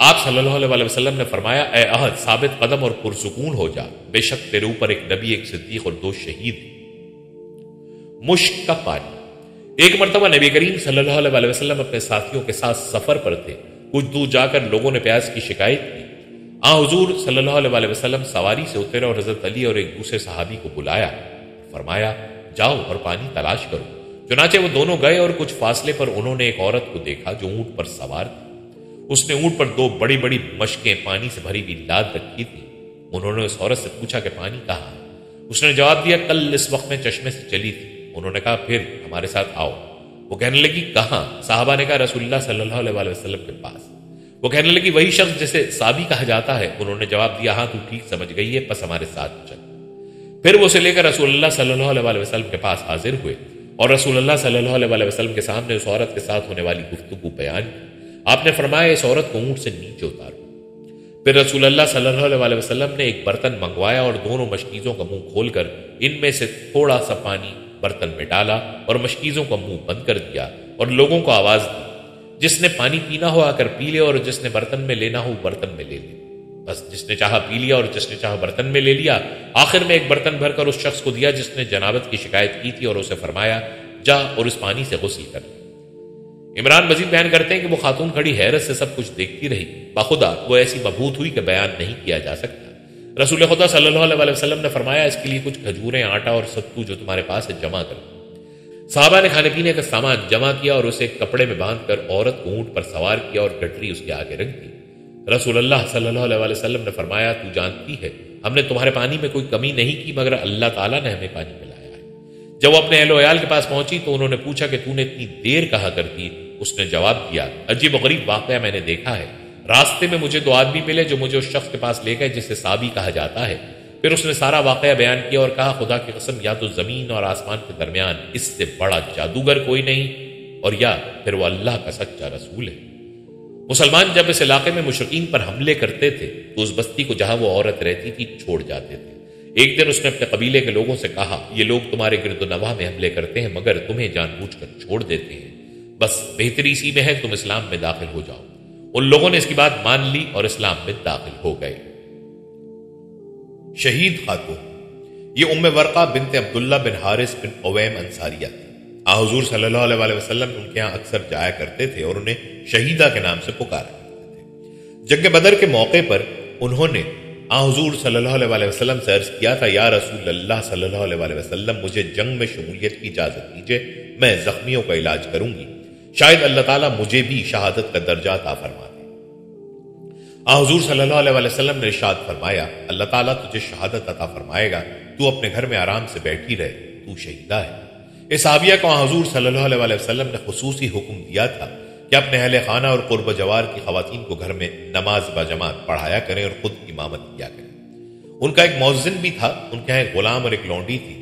آپ صلی اللہ علیہ وسلم نے فرمایا، اے احد، ثابت قدم اور پرسکون ہو جا، بے شک تیرے اوپر ایک نبی، ایک صدیق اور 2 شہید ہیں۔ مشک کا پانی۔ ایک مرتبہ نبی کریم صلی اللہ علیہ وسلم اپنے ساتھیوں کے ساتھ سفر پر تھے۔ کچھ دور جا کر لوگوں نے پیاس کی شکایت کی۔ حضور صلی اللہ علیہ وسلم سواری سے اترے اور حضرت علی اور ایک دوسرے صحابی کو بلایا، فرمایا، جاؤ اور پانی تلاش کرو۔ چنانچہ وہ دونوں گئے اور کچھ فاصلے پر انہوں نے ایک عورت کو دیکھا جو اونٹ پر سوار تھی۔ اس نے اونٹ پر 2 بڑی بڑی مشکیں پانی سے بھری ہوئی لاد رکھی تھی۔ انہوں نے اس عورت سے پوچھا کہ پانی کہاں ہے؟ اس نے جواب دیا، کل اس وقت میں چشمے سے چلی تھی۔ انہوں نے کہا، پھر ہمارے ساتھ آؤ۔ وہ کہنے لگی، کہاں؟ صحابہ نے کہا، رسول اللہ صلی اللہ علیہ وسلم کے پاس۔ وہ کہنے لگی، وہی شخص جسے صابی کہا جاتا ہے؟ انہوں نے جواب دیا، ہاں تو ٹھیک سمجھ گئی ہے، بس ہمارے ساتھ چل۔ پھر وہ اسے لے کر رسول اللہ صلی اللہ علیہ وسلم کے پاس حاضر ہوئے اور رسول اللہ صلی اللہ علیہ وسلم کے سامنے اس عورت کے ساتھ ہونے والی گفتگو بیان کی۔ آپ نے فرمایا، اس عورت کو اونٹ سے نیچے اتارو۔ پھر رسول اللہ صلی اللہ علیہ وسلم نے ایک برتن منگوایا اور دونوں مشکیزوں کا منہ کھول کر ان میں سے تھوڑا سا پانی برتن میں ڈالا اور مشکیزوں کا منہ بند کر دیا اور لوگوں کو آواز دی، جس نے پانی پینا ہو آ کر پی لے اور جس نے برتن میں لینا ہو برتن میں لے لے۔ بس جس نے چاہا پی لیا اور جس نے چاہا برتن میں لے لیا۔ آخر میں ایک برتن بھر کر اس شخص کو دیا جس نے جنابت کی شکایت کی تھی اور اسے فرمایا، جا اور اس پانی سے غسل کر۔ عمران مزید بیان کرتے ہیں کہ وہ خاتون کھڑی حیرت سے سب کچھ دیکھتی رہی، بخدا وہ ایسی مبہوت ہوئی کہ بیان نہیں کیا جا سکتا۔ رسول خدا صلی اللہ علیہ وسلم نے فرمایا، اس کے لیے کچھ کھجوریں، آٹا اور ستو جو تمہارے پاس ہے جمع کرو۔ صحابہ نے کھانے پینے کا سامان جمع کیا اور اسے کپڑے میں باندھ کر عورت کو اونٹ پر سوار کیا اور گٹری اس کے آگے رکھ دی۔ رسول اللہ صلی اللہ علیہ وسلم نے فرمایا، تو جانتی ہے ہم نے تمہارے پانی میں کوئی کمی نہیں کی مگر اللہ تعالیٰ نے ہمیں پانی پلایا ہے۔ جب وہ اپنے اہل و عیال کے پاس پہنچی تو انہوں نے پوچھا کہ تو نے اتنی دیر کہا کرتی؟ اس نے جواب دیا، عجیب و غریب واقعہ میں نے دیکھا ہے۔ راستے میں مجھے 2 آدمی ملے جو مجھے اس شخص کے پاس لے گئے جسے صابی کہا جاتا ہے۔ پھر اس نے سارا واقعہ بیان کیا اور کہا، خدا کی قسم، یا تو زمین اور آسمان کے درمیان اس سے بڑا جادوگر کوئی نہیں اور یا پھر وہ اللہ کا سچا رسول ہے۔ مسلمان جب اس علاقے میں مشرکین پر حملے کرتے تھے تو اس بستی کو جہاں وہ عورت رہتی تھی چھوڑ جاتے تھے۔ ایک دن اس نے اپنے قبیلے کے لوگوں سے کہا، یہ لوگ تمہارے گرد و نواح میں حملے کرتے ہیں مگر تمہیں جان بوجھ کر چھوڑ دیتے ہیں، بس بہتری اسی میں ہے تم اسلام میں داخل ہو جاؤ۔ ان لوگوں نے اس کی بات مان لی اور اسلام میں داخل ہو گئے۔ شہید خاتون، یہ ام ورقہ بنت عبداللہ بن حارث بن عویم انصاریہ تھی۔ حضور صلی اللہ علیہ وسلم ان کے ہاں اکثر جایا کرتے تھے اور انہیں شہیدہ کے نام سے پکارا کرتے تھے۔ جنگ بدر کے موقع پر انہوں نے حضور صلی اللہ علیہ وسلم سے عرض کیا تھا، یا رسول اللہ صلی اللہ علیہ وسلم، مجھے جنگ میں شمولیت کی اجازت دیجیے، میں زخمیوں کا علاج کروں گی، شاید اللہ تعالیٰ مجھے بھی شہادت کا درجہ عطا فرما دے۔ حضور صلی اللہ علیہ وسلم نے ارشاد فرمایا، اللہ تعالیٰ تجھے شہادت عطا فرمائے گا، تو اپنے گھر میں آرام سے بیٹھی رہے، تو شہیدہ ہے۔ اس صحابیہ کو حضور صلی اللہ علیہ وسلم نے خصوصی حکم دیا تھا کہ اپنے اہل خانہ اور قرب و جوار کی خواتین کو گھر میں نماز باجماعت پڑھایا کریں اور خود امامت کیا کریں۔ ان کا ایک مؤذن بھی تھا، ان کے یہاں ایک غلام اور ایک لونڈی تھی۔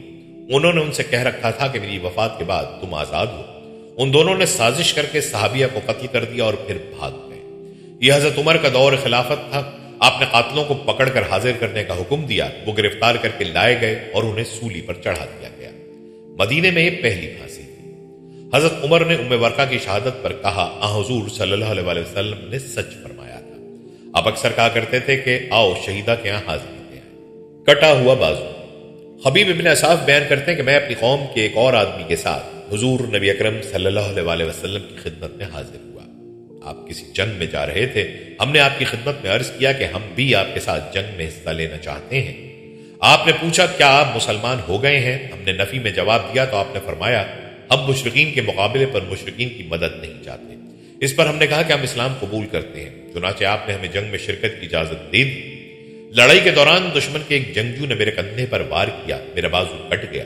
انہوں نے ان سے کہہ رکھا تھا کہ میری وفات کے بعد تم آزاد ہو۔ ان دونوں نے سازش کر کے صحابیہ کو قتل کر دیا اور پھر بھاگ گئے۔ یہ حضرت عمر کا دور خلافت تھا۔ آپ نے قاتلوں کو پکڑ کر حاضر کرنے کا حکم دیا، وہ گرفتار کر کے لائے گئے اور انہیں سولی پر چڑھا دیا گیا۔ مدینے میں یہ پہلی پھانسی تھی۔ حضرت عمر نے ام ورقہ کی شہادت پر کہا، حضور صلی اللہ علیہ وسلم نے سچ فرمایا تھا۔ آپ اکثر کہا کرتے تھے کہ آؤ شہیدہ کے یہاں حاضر ہوتے ہیں۔ کٹا ہوا بازو۔ حبیب ابن اصاف بیان کرتے ہیں کہ میں اپنی قوم کے ایک اور آدمی کے ساتھ حضور نبی اکرم صلی اللہ علیہ وسلم کی خدمت میں حاضر ہوا۔ آپ کسی جنگ میں جا رہے تھے۔ ہم نے آپ کی خدمت میں عرض کیا کہ ہم بھی آپ کے ساتھ جنگ میں حصہ لینا چاہتے ہیں۔ آپ نے پوچھا کیا آپ مسلمان ہو گئے ہیں؟ ہم نے نفی میں جواب دیا تو آپ نے فرمایا ہم مشرکین کے مقابلے پر مشرکین کی مدد نہیں چاہتے۔ اس پر ہم نے کہا کہ ہم اسلام قبول کرتے ہیں۔ چنانچہ آپ نے ہمیں جنگ میں شرکت کی اجازت دے دی۔ لڑائی کے دوران دشمن کے ایک جنگجو نے میرے کندھے پر وار کیا، میرا بازو کٹ گیا۔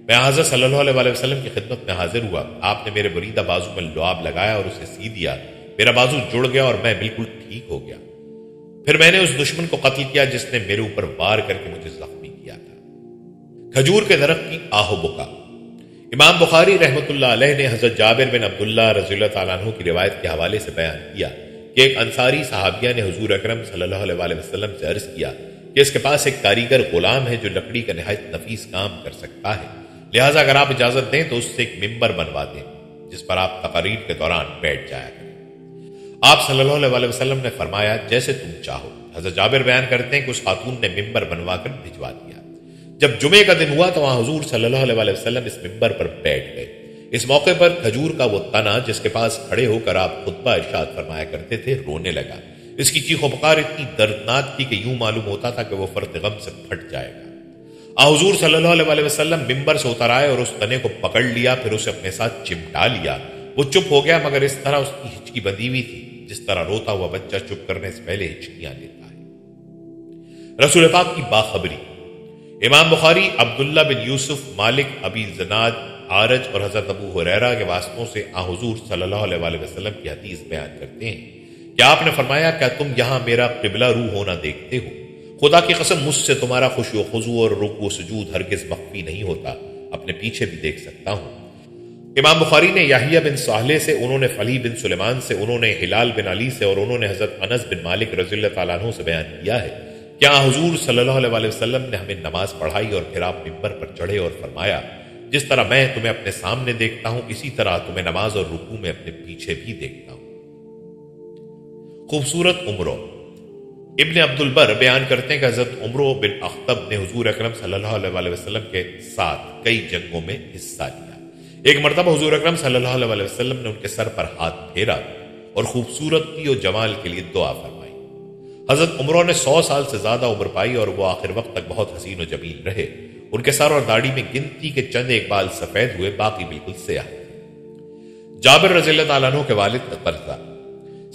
میں حضرت صلی اللہ علیہ وسلم کی خدمت میں حاضر ہوا۔ آپ نے میرے بریدہ بازو میں لعاب لگایا اور اسے سی دیا۔ میرا بازو جڑ گیا اور میں بالکل ٹھیک ہو گیا۔ پھر میں نے اس دشمن کو قتل کیا جس نے میرے اوپر وار کر کے مجھے زخمی کیا تھا۔ کھجور کے درخت کی آہ و بکا۔ امام بخاری رحمۃ اللہ علیہ نے حضرت جابر بن عبداللہ رضی اللہ تعالیٰ عنہ کی روایت کے حوالے سے بیان کیا کہ ایک انصاری صحابیہ نے حضور اکرم صلی اللہ علیہ وسلم سے عرض کیا کہ اس کے پاس ایک کاریگر غلام ہے جو لکڑی کا نہایت نفیس کام کر سکتا ہے، لہٰذا اگر آپ اجازت دیں تو اس سے ایک ممبر بنوا دیں جس پر آپ تقاریر کے دوران بیٹھ جایا کریں۔ آپ صلی اللہ علیہ وسلم نے فرمایا جیسے تم چاہو۔ حضرت جابر بیان کرتے ہیں کہ اس خاتون نے ممبر بنوا کر بھجوا دیا۔ جب جمعے کا دن ہوا تو وہاں حضور صلی اللہ علیہ وسلم اس ممبر پر بیٹھ گئے۔ اس موقع پر کھجور کا وہ تنا جس کے پاس کھڑے ہو کر آپ خطبہ ارشاد فرمایا کرتے تھے رونے لگا۔ اس کی چیخ و پکار اتنی دردناک تھی کہ یوں معلوم ہوتا تھا کہ وہ فرط غم سے پھٹ جائے گا۔ حضور صلی اللہ علیہ وسلم ممبر سے اتر آئے اور اس تنے کو پکڑ لیا، پھر اسے اپنے ساتھ چمٹا لیا۔ وہ چپ ہو گیا مگر اس طرح اس کی ہچکی بندھی ہوئی تھی جس طرح روتا ہوا بچہ چپ کرنے سے پہلے ہچکیاں لیتا ہے۔ رسول پاک کی باخبری۔ امام بخاری عبداللہ بن یوسف، مالک، ابی زناد، عارج اور حضرت ابو ہریرہ کے واسطوں سے حضور صلی اللہ علیہ وسلم کی حدیث بیان کرتے ہیں کہ آپ نے فرمایا کیا تم یہاں میرا قبلہ رو ہونا دیکھتے ہو؟ خدا کی قسم مجھ سے تمہارا خشوع و خضوع اور رکوع و سجود ہرگز مخفی نہیں ہوتا، اپنے پیچھے بھی دیکھ سکتا ہوں۔ امام بخاری نے یحییٰ بن صالح سے، انہوں نے فلی بن سلیمان سے، انہوں نے ہلال بن علی سے اور انہوں نے حضرت انس بن مالک رضی اللہ تعالیٰ عنہ سے بیان کیا ہے کیا حضور صلی اللہ علیہ وسلم نے ہمیں نماز پڑھائی اور پھر آپ ممبر پر چڑھے اور فرمایا جس طرح میں تمہیں اپنے سامنے دیکھتا ہوں اسی طرح تمہیں نماز اور رکوع میں اپنے پیچھے بھی دیکھتا ہوں۔ خوبصورت عمروں۔ ابن عبد البر بیان کرتے ہیں کہ حضرت عمرو بن اخطب نے حضور اکرم صلی اللہ علیہ وسلم کے ساتھ کئی جنگوں میں حصہ لیا۔ ایک مرتبہ حضور اکرم صلی اللہ علیہ وسلم نے ان کے سر پر ہاتھ پھیرا اور خوبصورتی و جمال کے لیے دعا فرمائی۔ حضرت عمرو نے 100 سال سے زیادہ عمر پائی اور وہ آخر وقت تک بہت حسین و جمیل رہے۔ ان کے سر اور داڑھی میں گنتی کے چند ایک بال سفید ہوئے، باقی بالکل سیاہ تھے۔ جابر رضی اللہ تعالیٰ عنہ کے والد کا قرضہ۔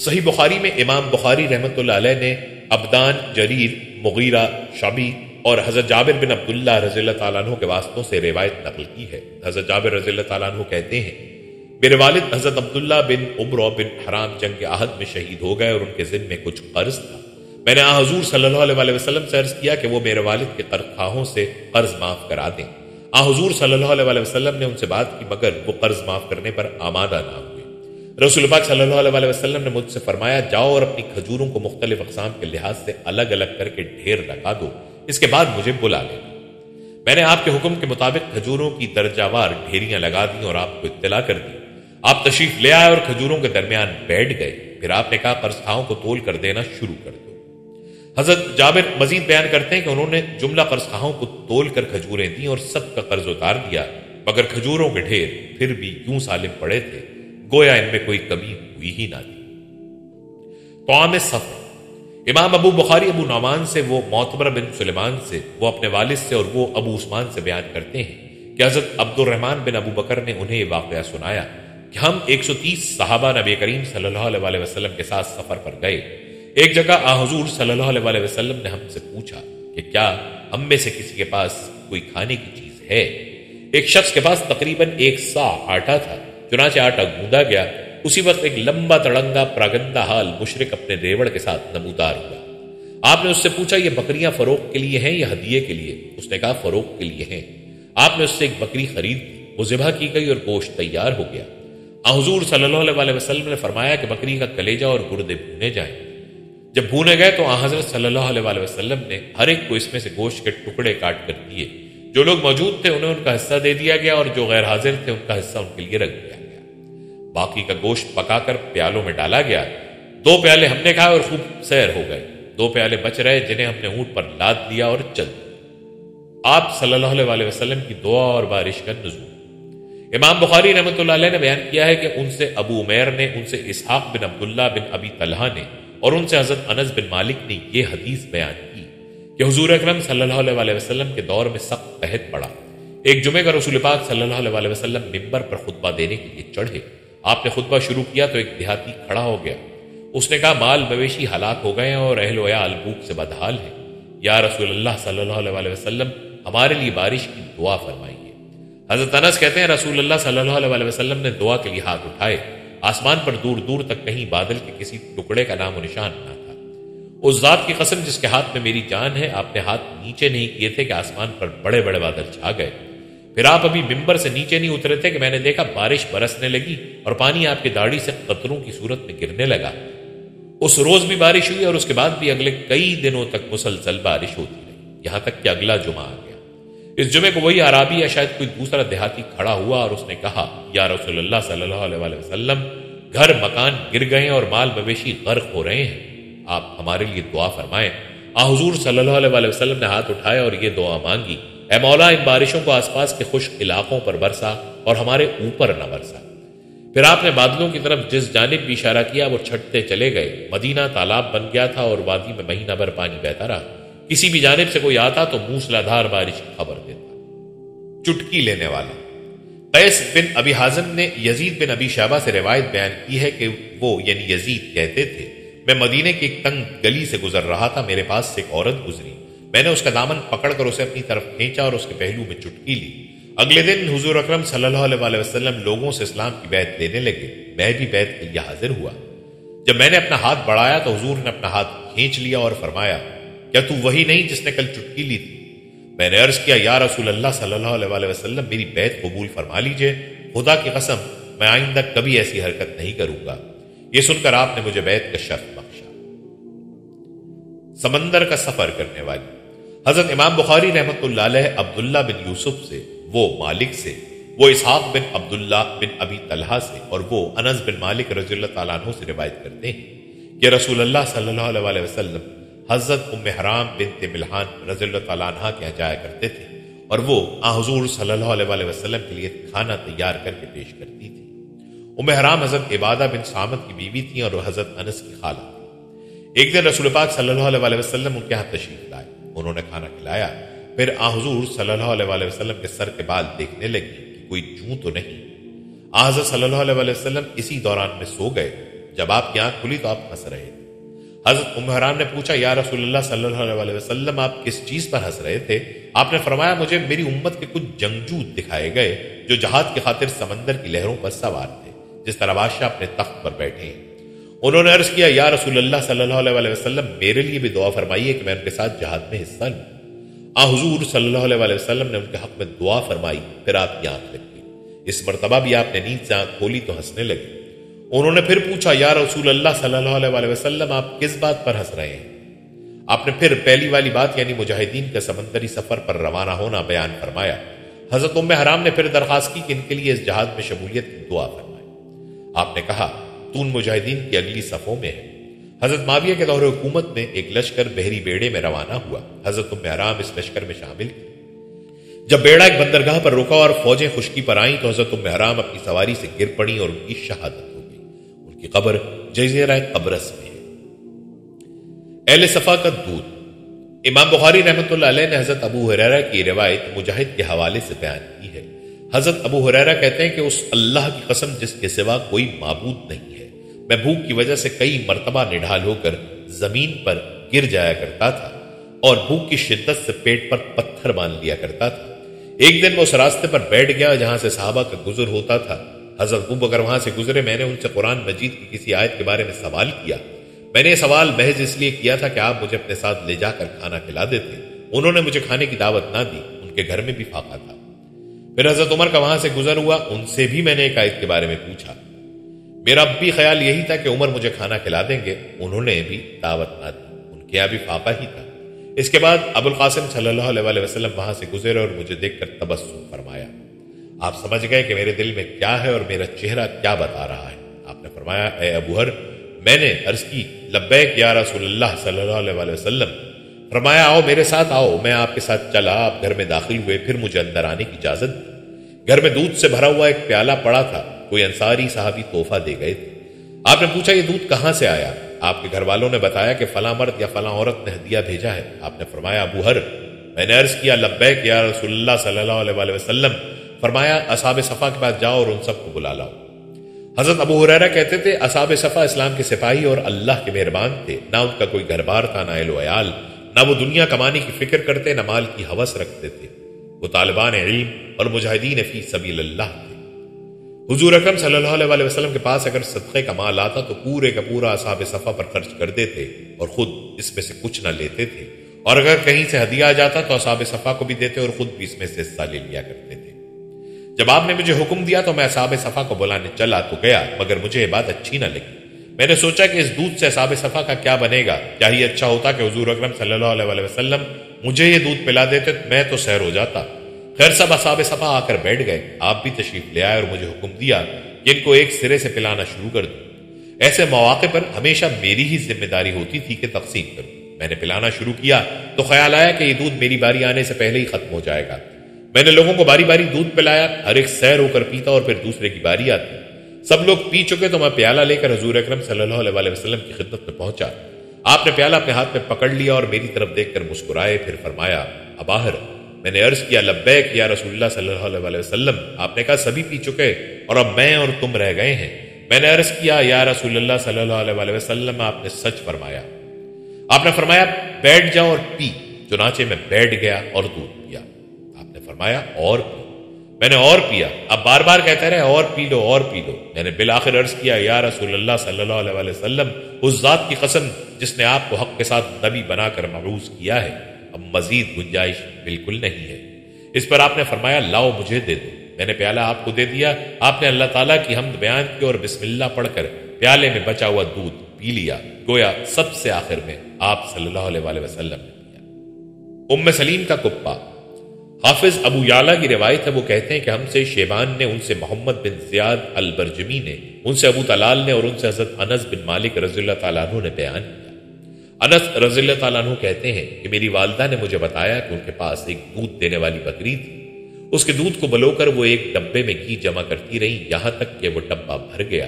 صحیح بخاری میں امام بخاری رحمۃ اللہ علیہ نے عبدان، جریر، مغیرہ، شعبی اور حضرت جابر بن عبداللہ رضی اللہ تعالیٰ عنہ کے واسطوں سے روایت نقل کی ہے۔ حضرت جابر رضی اللہ تعالیٰ عنہ کہتے ہیں میرے والد حضرت عبداللہ بن عمرو بن حرام جنگ عہد میں شہید ہو گئے اور ان کے ذمہ میں کچھ قرض تھا۔ میں نے حضور صلی اللہ علیہ وسلم سے عرض کیا کہ وہ میرے والد کے قرض خواہوں سے قرض معاف کرا دیں۔ حضور صلی اللہ علیہ وسلم نے ان سے بات کی مگر وہ قرض معاف کرنے پر آمادہ نہ ہوئے۔ رسول پاک صلی اللہ علیہ وسلم نے مجھ سے فرمایا جاؤ اور اپنی کھجوروں کو مختلف اقسام کے لحاظ سے الگ الگ کر کے ڈھیر لگا دو، اس کے بعد مجھے بلا لینا۔ میں نے آپ کے حکم کے مطابق کھجوروں کی درجہ وار ڈھیریاں لگا دیں اور آپ کو اطلاع کر دی۔ آپ تشریف لے آئے اور کھجوروں کے درمیان بیٹھ گئے، پھر آپ نے کہا قرض خواہوں کو تول کر دینا شروع کر دو۔ حضرت جابر مزید بیان کرتے ہیں کہ انہوں نے جملہ قرض خواہوں کو تول کر کھجوریں دیں اور سب کا قرض اتار دیا، مگر کھجوروں کے ڈھیر پھر بھی یوں سالم پڑے تھے گویا ان میں کوئی کمی ہوئی ہی نہ تھی۔ طعام سفر۔ امام ابو بخاری ابو نعمان سے، وہ معتمر بن سلیمان سے، وہ اپنے والد سے اور وہ ابو عثمان سے بیان کرتے ہیں کہ حضرت عبد الرحمن بن ابو بکر نے انہیں یہ واقعہ سنایا کہ ہم 130 صحابہ نبی کریم صلی اللہ علیہ وسلم کے ساتھ سفر پر گئے۔ ایک جگہ حضور صلی اللہ علیہ وسلم نے ہم سے پوچھا کہ کیا ہم میں سے کسی کے پاس کوئی کھانے کی چیز ہے؟ ایک شخص کے پاس تقریباً 1 صاع آٹا تھا، چنانچہ آٹا گوندا گیا، اسی وقت ایک لمبا تڑنگا پراگندہ حال مشرک اپنے ریوڑ کے ساتھ نمودار ہوا۔ آپ نے اس سے پوچھا یہ بکریاں فروخت کے لیے ہیں یا ہدیے کے لیے؟ اس نے کہا فروخت کے لیے ہیں۔ آپ نے اس سے ایک بکری خرید لی، وہ ذبح کی گئی اور گوشت تیار ہو گیا۔ حضور صلی اللہ علیہ وسلم نے فرمایا کہ بکری کا کلیجہ اور گردے بھونے جائیں۔ جب بھونے گئے تو حضرت صلی اللہ علیہ وسلم نے ہر ایک کو اس میں سے گوشت کے ٹکڑے کاٹ کر دیے۔ جو لوگ موجود تھے انہیں ان کا حصہ دے دیا گیا اور جو غیر حاضر تھے ان کا حصہ ان کے لیے رکھ دیا گیا۔ باقی کا گوشت پکا کر پیالوں میں ڈالا گیا۔ 2 پیالے ہم نے کھائے اور خوب سیر ہو گئے۔ 2 پیالے بچ رہے جنہیں ہم نے اونٹ پر لاد دیا اور چل دیے۔ آپ صلی اللہ علیہ وسلم کی دعا اور بارش کا نزول۔ امام بخاری رحمۃ اللہ علیہ نے بیان کیا ہے کہ ان سے ابو عمیر نے، ان سے اسحاق بن عبداللہ بن ابی طلحہ نے اور ان سے حضرت انس بن مالک نے یہ حدیث بیان کی کہ حضور اکرم صلی اللہ علیہ وسلم کے دور میں سخت قحط پڑا۔ ایک جمعے کا رسول پاک صلی اللہ علیہ وسلم ممبر پر خطبہ دینے کے لیے چڑھے۔ آپ نے خطبہ شروع کیا تو ایک دیہاتی کھڑا ہو گیا۔ اس نے کہا مال مویشی ہلاک ہو گئے ہیں اور اہل و عیال بھوک سے بدحال ہے۔ یا رسول اللہ صلی اللہ علیہ وسلم ہمارے لیے بارش کی دعا فرمائیے۔ حضرت انس کہتے ہیں رسول اللہ صلی اللہ علیہ وسلم نے دعا کے لیے ہاتھ اٹھائے۔ آسمان پر دور دور تک کہیں بادل کے کسی ٹکڑے کا نام و نشان نہ تھا۔ اس ذات کی قسم جس کے ہاتھ میں میری جان ہے، آپ نے ہاتھ نیچے نہیں کیے تھے کہ آسمان پر بڑے بڑے بادل چھا گئے۔ پھر آپ ابھی ممبر سے نیچے نہیں اترے تھے کہ میں نے دیکھا بارش برسنے لگی اور پانی آپ کی داڑھی سے قطروں کی صورت میں گرنے لگا۔ اس روز بھی بارش ہوئی اور اس کے بعد بھی اگلے کئی دنوں تک مسلسل بارش ہوتی رہی، یہاں تک کہ اگلا جمعہ آ گیا۔ اس جمعے کو وہی عرابی یا شاید کوئی دوسرا دیہاتی کھڑا ہوا اور اس نے کہا یا رسول اللہ صلی اللہ علیہ وسلم گھر مکان گر گئے اور مال مویشی غرق ہو رہے ہیں، آپ ہمارے لیے دعا فرمائیں۔ حضور صلی اللہ علیہ وسلم نے ہاتھ اٹھایا اور یہ دعا مانگی، اے مولا ان بارشوں کو آس پاس کے خشک علاقوں پر برسا اور ہمارے اوپر نہ برسا۔ پھر آپ نے بادلوں کی طرف جس جانب بھی اشارہ کیا وہ چھٹتے چلے گئے۔ مدینہ تالاب بن گیا تھا اور وادی میں مہینہ بھر پانی بہتا رہا۔ کسی بھی جانب سے کوئی آتا تو موسلادھار بارش کی خبر دیتا۔ چٹکی لینے والا قیس بن ابی حازم نے یزید بن ابی شیبہ سے روایت بیان کی ہے کہ وہ یعنی یزید کہتے تھے میں مدینے کی ایک تنگ گلی سے گزر رہا تھا، میرے پاس سے ایک عورت گزری، میں نے اس کا دامن پکڑ کر اسے اپنی طرف کھینچا اور اس کے پہلو میں چٹکی لی۔ اگلے دن حضور اکرم صلی اللہ علیہ وسلم لوگوں سے اسلام کی بیعت لینے لگے، میں بھی بیعت کے لیے حاضر ہوا۔ جب میں نے اپنا ہاتھ بڑھایا تو حضور نے اپنا ہاتھ کھینچ لیا اور فرمایا کیا تو وہی نہیں جس نے کل چٹکی لی تھی؟ میں نے عرض کیا یا رسول اللہ صلی اللہ علیہ وسلم میری بیعت قبول فرما لیجئے، خدا کی قسم میں آئندہ کبھی ایسی حرکت نہیں کروں گا۔ یہ سن کر آپ نے مجھے بیعت کا شرط بخشا۔ سمندر کا سفر کرنے والی حضرت امام بخاری رحمۃ اللہ علیہ عبداللہ بن یوسف سے، وہ مالک سے، وہ اسحاق بن عبداللہ بن ابی طلحہ سے اور وہ انس بن مالک رضی اللہ تعالیٰ عنہ سے روایت کرتے ہیں کہ رسول اللہ صلی اللہ علیہ وسلم حضرت ام حرام بنت ملحان رضی اللہ تعالیٰ عنہ کے یہاں جایا کرتے تھے اور وہ حضور صلی اللہ علیہ وسلم کے لیے کھانا تیار کر کے پیش کرتی تھی۔ ام حرام حضرت عبادہ بن صامت کی بیوی تھیں اور وہ حضرت انس کی خالہ تھی۔ ایک دن رسول پاک صلی اللہ علیہ وسلم ان کے ہاں تشریف لائے، انہوں نے کھانا کھلایا، پھر حضور صلی اللہ علیہ وسلم کے سر کے بال دیکھنے لگی کہ کوئی جوں تو نہیں۔ حضرت صلی اللہ علیہ وسلم اسی دوران میں سو گئے، جب آپ کی آنکھ کھلی تو آپ ہنس رہے تھے۔ حضرت ام حرام نے پوچھا یا رسول اللہ صلی اللہ علیہ وسلم آپ کس چیز پر ہنس رہے تھے؟ آپ نے فرمایا مجھے میری امت کے کچھ جنگجو دکھائے گئے جو جہاد کی خاطر سمندر کی لہروں پر سوار تھے، جس طرح بادشاہ اپنے تخت پر بیٹھے ہیں۔ انہوں نے عرض کیا یا رسول اللہ صلی اللہ علیہ وسلم میرے لیے بھی دعا فرمائیے کہ میں ان کے ساتھ جہاد میں حصہ لوں۔ حضور صلی اللہ علیہ وسلم نے ان کے حق میں دعا فرمائی، پھر آپ کی آنکھ لگ گئی۔ اس مرتبہ بھی آپ نے نیند سے آنکھ کھولی تو ہنسنے لگے۔ انہوں نے پھر پوچھا یا رسول اللہ صلی اللہ علیہ وسلم آپ کس بات پر ہنس رہے ہیں؟ آپ نے پھر پہلی والی بات یعنی مجاہدین کا سمندری سفر پر روانہ ہونا بیان فرمایا۔ حضرت ام حرام نے پھر درخواست کی کہ ان کے لیے اس جہاد میں شمولیت کی دعا فرمائے۔ آپ نے کہا تو ان مجاہدین کی اگلی صفوں میں ہے۔ حضرت معاویہ کے دور حکومت میں ایک لشکر بحری بیڑے میں روانہ ہوا، حضرت ام حرام اس لشکر میں شامل تھی۔ جب بیڑا ایک بندرگاہ پر رکا اور فوجیں خشکی پر آئیں تو حضرت ام حرام اپنی سواری سے گر پڑی اور ان کی شہادت ہو گئی۔ ان کی قبر جزیرہ قبرص میں ہے۔ اہل صفا کا دودھ امام بخاری رحمۃ اللہ علیہ نے حضرت ابو ہریرہ کی روایت مجاہد کے حوالے سے بیان کی ہے۔ حضرت ابو ہریرہ کہتے ہیں کہ اس اللہ کی قسم جس کے سوا کوئی معبود نہیں ہے، میں بھوک کی وجہ سے کئی مرتبہ نڈھال ہو کر زمین پر گر جایا کرتا تھا اور بھوک کی شدت سے پیٹ پر پتھر باندھ لیا کرتا تھا۔ ایک دن میں اس راستے پر بیٹھ گیا جہاں سے صحابہ کا گزر ہوتا تھا۔ حضرت ابو بکر وہاں سے گزرے، میں نے ان سے قرآن مجید کی کسی آیت کے بارے میں سوال کیا۔ میں نے یہ سوال محض اس لیے کیا تھا کہ آپ مجھے اپنے ساتھ لے جا کر کھانا کھلا دیتے۔ انہوں نے مجھے کھانے کی دعوت نہ دی، ان کے گھر میں بھی فاقہ تھا۔ پھر حضرت عمر کا وہاں سے گزر ہوا، ان سے بھی میں نے ایک آیت کے بارے میں پوچھا۔ میرا اب بھی خیال یہی تھا کہ عمر مجھے کھانا کھلا دیں گے، انہوں نے بھی دعوت نہ دی، ان کے یہاں بھی فاقہ ہی تھا۔ اس کے بعد ابو القاسم صلی اللہ علیہ وسلم وہاں سے گزرے اور مجھے دیکھ کر تبسم فرمایا۔ آپ سمجھ گئے کہ میرے دل میں کیا ہے اور میرا چہرہ کیا بتا رہا ہے۔ آپ نے فرمایا، اے ابو ہر، میں نے عرض کی، لبیک یا رسول اللہ صلی اللہ علیہ وسلم۔ فرمایا، آؤ میرے ساتھ آؤ۔ میں آپ کے ساتھ چلا، آپ گھر میں داخل ہوئے، پھر مجھے اندر آنے کی اجازت دی۔ گھر میں دودھ سے بھرا ہوا ایک پیالہ پڑا تھا، کوئی انصاری صحابی تحفہ دے گئے تھے۔ آپ نے پوچھا، یہ دودھ کہاں سے آیا؟ آپ کے گھر والوں نے بتایا کہ فلاں مرد یا فلاں عورت نے ہدیہ بھیجا ہے۔ آپ نے فرمایا، ابو ہر، میں نے عرض کیا، لبیک یا رسول اللہ صلی اللہ علیہ وسلم۔ فرمایا، اصحاب صفا کے پاس جاؤ اور ان سب کو بلا لاؤ۔ حضرت ابو ہریرہ کہتے تھے، اصحاب صفا اسلام کے سپاہی اور اللہ کے مہربان تھے، نہ ان کا کوئی گھر بار تھا، نہ اہل و عیال، نہ وہ دنیا کمانے کی فکر کرتے، نہ مال کی ہوس رکھتے تھے۔ وہ طالبان علم اور مجاہدین فی سبیل اللہ تھے۔ حضور اکرم صلی اللہ علیہ وسلم کے پاس اگر صدقے کا مال آتا تو پورے کا پورا اصحاب صفا پر خرچ کر دیتے اور خود اس میں سے کچھ نہ لیتے تھے، اور اگر کہیں سے ہدیہ آ جاتا تو اصحاب صفا کو بھی دیتے اور خود بھی اس میں سے حصہ لے لیا کرتے تھے۔ جب آپ نے مجھے حکم دیا تو میں اصحاب صفا کو بلانے چلا تو گیا، مگر مجھے یہ بات اچھی نہ لگی۔ میں نے سوچا کہ اس دودھ سے اصحاب صفا کا کیا بنے گا؟ کیا ہی اچھا ہوتا کہ حضور اکرم صلی اللہ علیہ وسلم مجھے یہ دودھ پلا دیتے، میں تو سیر ہو جاتا۔ خیر، سب اصحاب صفا آ کر بیٹھ گئے۔ آپ بھی تشریف لے آئے اور مجھے حکم دیا کہ ان کو ایک سرے سے پلانا شروع کر دوں۔ ایسے مواقع پر ہمیشہ میری ہی ذمہ داری ہوتی تھی کہ تقسیم کروں۔ میں نے پلانا شروع کیا تو خیال آیا کہ یہ دودھ میری باری آنے سے پہلے ہی ختم ہو جائے گا۔ میں نے لوگوں کو باری باری دودھ پلایا، ہر ایک سیر ہو کر پیتا اور پھر دوسرے کی باری آتی۔ سب لوگ پی چکے تو میں پیالہ لے کر حضور اکرم صلی اللہ علیہ وسلم کی خدمت میں پہنچا۔ آپ نے پیالہ اپنے ہاتھ میں پکڑ لیا اور میری طرف دیکھ کر مسکرائے، پھر فرمایا، اباہر۔ میں نے عرض کیا، لبیک یا رسول اللہ صلی اللہ علیہ وسلم۔ آپ نے کہا، سبھی پی چکے اور اب میں اور تم رہ گئے ہیں۔ میں نے عرض کیا، یا رسول اللہ صلی اللہ علیہ وسلم، آپ نے سچ فرمایا۔ آپ نے فرمایا، بیٹھ جاؤ اور پی۔ چنانچہ میں بیٹھ گیا اور دودھ پیا۔ آپ نے فرمایا، اور پی۔ میں نے اور پیا۔ اب بار بار کہتے رہے، اور پی لو اور پی لو۔ میں نے بالآخر عرض کیا، یا رسول اللہ صلی اللہ علیہ وسلم، اس ذات کی قسم جس نے آپ کو حق کے ساتھ نبی بنا کر مبعوث کیا ہے، اب مزید گنجائش بالکل نہیں ہے۔ اس پر آپ نے فرمایا، لاؤ مجھے دے دو۔ میں نے پیالہ آپ کو دے دیا۔ آپ نے اللہ تعالیٰ کی حمد بیان کی اور بسم اللہ پڑھ کر پیالے میں بچا ہوا دودھ پی لیا، گویا سب سے آخر میں آپ صلی اللہ علیہ وسلم نے پیا۔ ام سلیم کا کپا۔ حافظ ابو یعلا کی روایت ہے، وہ کہتے ہیں کہ ہم سے شیبان نے، ان سے محمد بن زیاد البرجمی نے، ان سے ابو طلال نے اور ان سے حضرت انس بن مالک رضی اللہ تعالیٰ عنہ نے بیان کیا۔ انس رضی اللہ تعالیٰ عنہ کہتے ہیں کہ میری والدہ نے مجھے بتایا کہ ان کے پاس ایک دودھ دینے والی بکری تھی۔ اس کے دودھ کو بلو کر وہ ایک ڈبے میں گھی جمع کرتی رہی، یہاں تک کہ وہ ڈبہ بھر گیا۔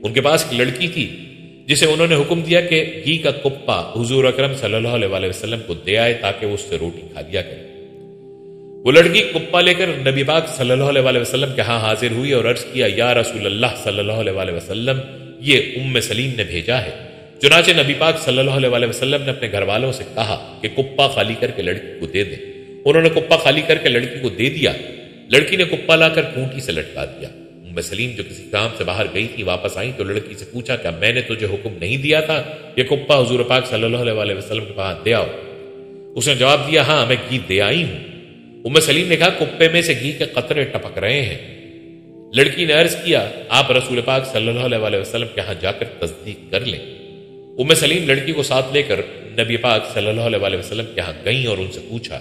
ان کے پاس ایک لڑکی تھی جسے انہوں نے حکم دیا کہ گھی کا کپا حضور اکرم صلی اللہ علیہ وسلم کو دے آئے تاکہ وہ اس سے روٹی کھا لیا کرے۔ وہ لڑکی کپا لے کر نبی پاک صلی اللہ علیہ وسلم کے ہاں حاضر ہوئی اور عرض کیا، یا رسول اللہ صلی اللہ علیہ وسلم، یہ ام سلیم نے بھیجا ہے۔ چنانچہ نبی پاک صلی اللہ علیہ وسلم نے اپنے گھر والوں سے کہا کہ کپا خالی کر کے لڑکی کو دے دیں۔ انہوں نے کپا خالی کر کے لڑکی کو دے دیا۔ لڑکی نے کپا لا کر کھونٹی سے لٹکا دیا۔ ام سلیم جو کسی کام سے باہر گئی تھی واپس آئی تو لڑکی سے پوچھا، کہ میں نے تجھے حکم نہیں دیا تھا کہ کپا حضور پاک صلی اللہ علیہ وسلم کے پاس دے آؤ؟ اس نے جواب دیا، ہاں میں گھی دے آئی ہوں۔ ام سلیم نے کہا، کپے میں سے گھی کے قطرے ٹپک رہے ہیں۔ لڑکی نے عرض کیا، آپ رسول پاک صلی اللہ علیہ وسلم کے ہاں جا کر تصدیق کر لیں۔ ام سلیم لڑکی کو ساتھ لے کر نبی پاک صلی اللہ علیہ وسلم کے ہاں گئیں اور ان سے پوچھا۔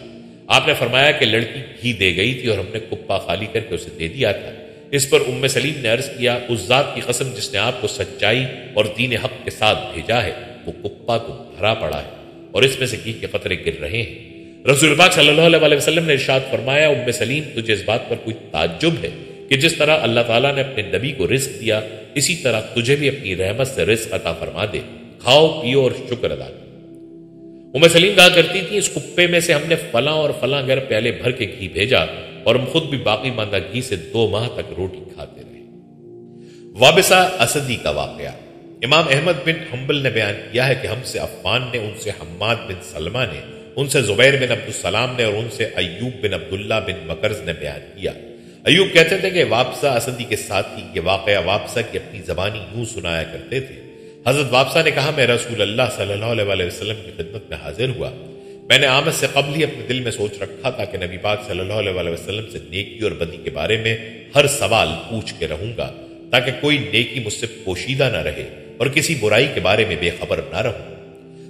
آپ نے فرمایا کہ لڑکی گھی دے گئی تھی اور ہم نے کپا خالی کر کے اسے دے دیا تھا۔ اس پر ام سلیم نے عرض کیا، اس ذات کی قسم جس نے آپ کو سچائی اور دین حق کے ساتھ بھیجا ہے، وہ کپا تو بھرا پڑا ہے اور اس میں سے گھی کے قطرے گر رہے ہیں۔ رسول پاک صلی اللہ علیہ وسلم نے ارشاد فرمایا، ام سلیم تجھے اس بات پر کوئی تعجب ہے کہ جس طرح اللہ تعالیٰ نے اپنے نبی کو رزق دیا، اسی طرح تجھے بھی اپنی رحمت سے رزق عطا فرما دے، کھاؤ پیو اور شکر ادا کرو۔ ام سلیم کہا کرتی تھی، اس کپے میں سے ہم نے فلاں اور فلاں گھر پیالے بھر کے گھی بھیجا اور ہم خود بھی باقی ماندہ گھی سے 2 ماہ تک روٹی کھاتے رہے۔ وابسہ اسدی کا واقعہ۔ امام احمد بن حنبل نے بیان کیا ہے کہ ہم سے عفان نے، ان سے حماد بن سلمہ نے، ان سے زبیر بن عبد السلام نے اور ان سے ایوب بن عبداللہ بن مکرز نے بیان کیا۔ ایوب کہتے تھے کہ وابسہ اسدی کے ساتھی یہ واقعہ وابسہ کی اپنی زبانی یوں سنایا کرتے تھے۔ حضرت وابسہ نے کہا، میں رسول اللہ صلی اللہ علیہ وسلم کی خدمت میں حاضر ہوا۔ میں نے آمد سے قبل ہی اپنے دل میں سوچ رکھا تھا کہ نبی پاک صلی اللہ علیہ وسلم سے نیکی اور بدی کے بارے میں ہر سوال پوچھ کے رہوں گا، تاکہ کوئی نیکی مجھ سے پوشیدہ نہ رہے اور کسی برائی کے بارے میں بے خبر نہ رہوں۔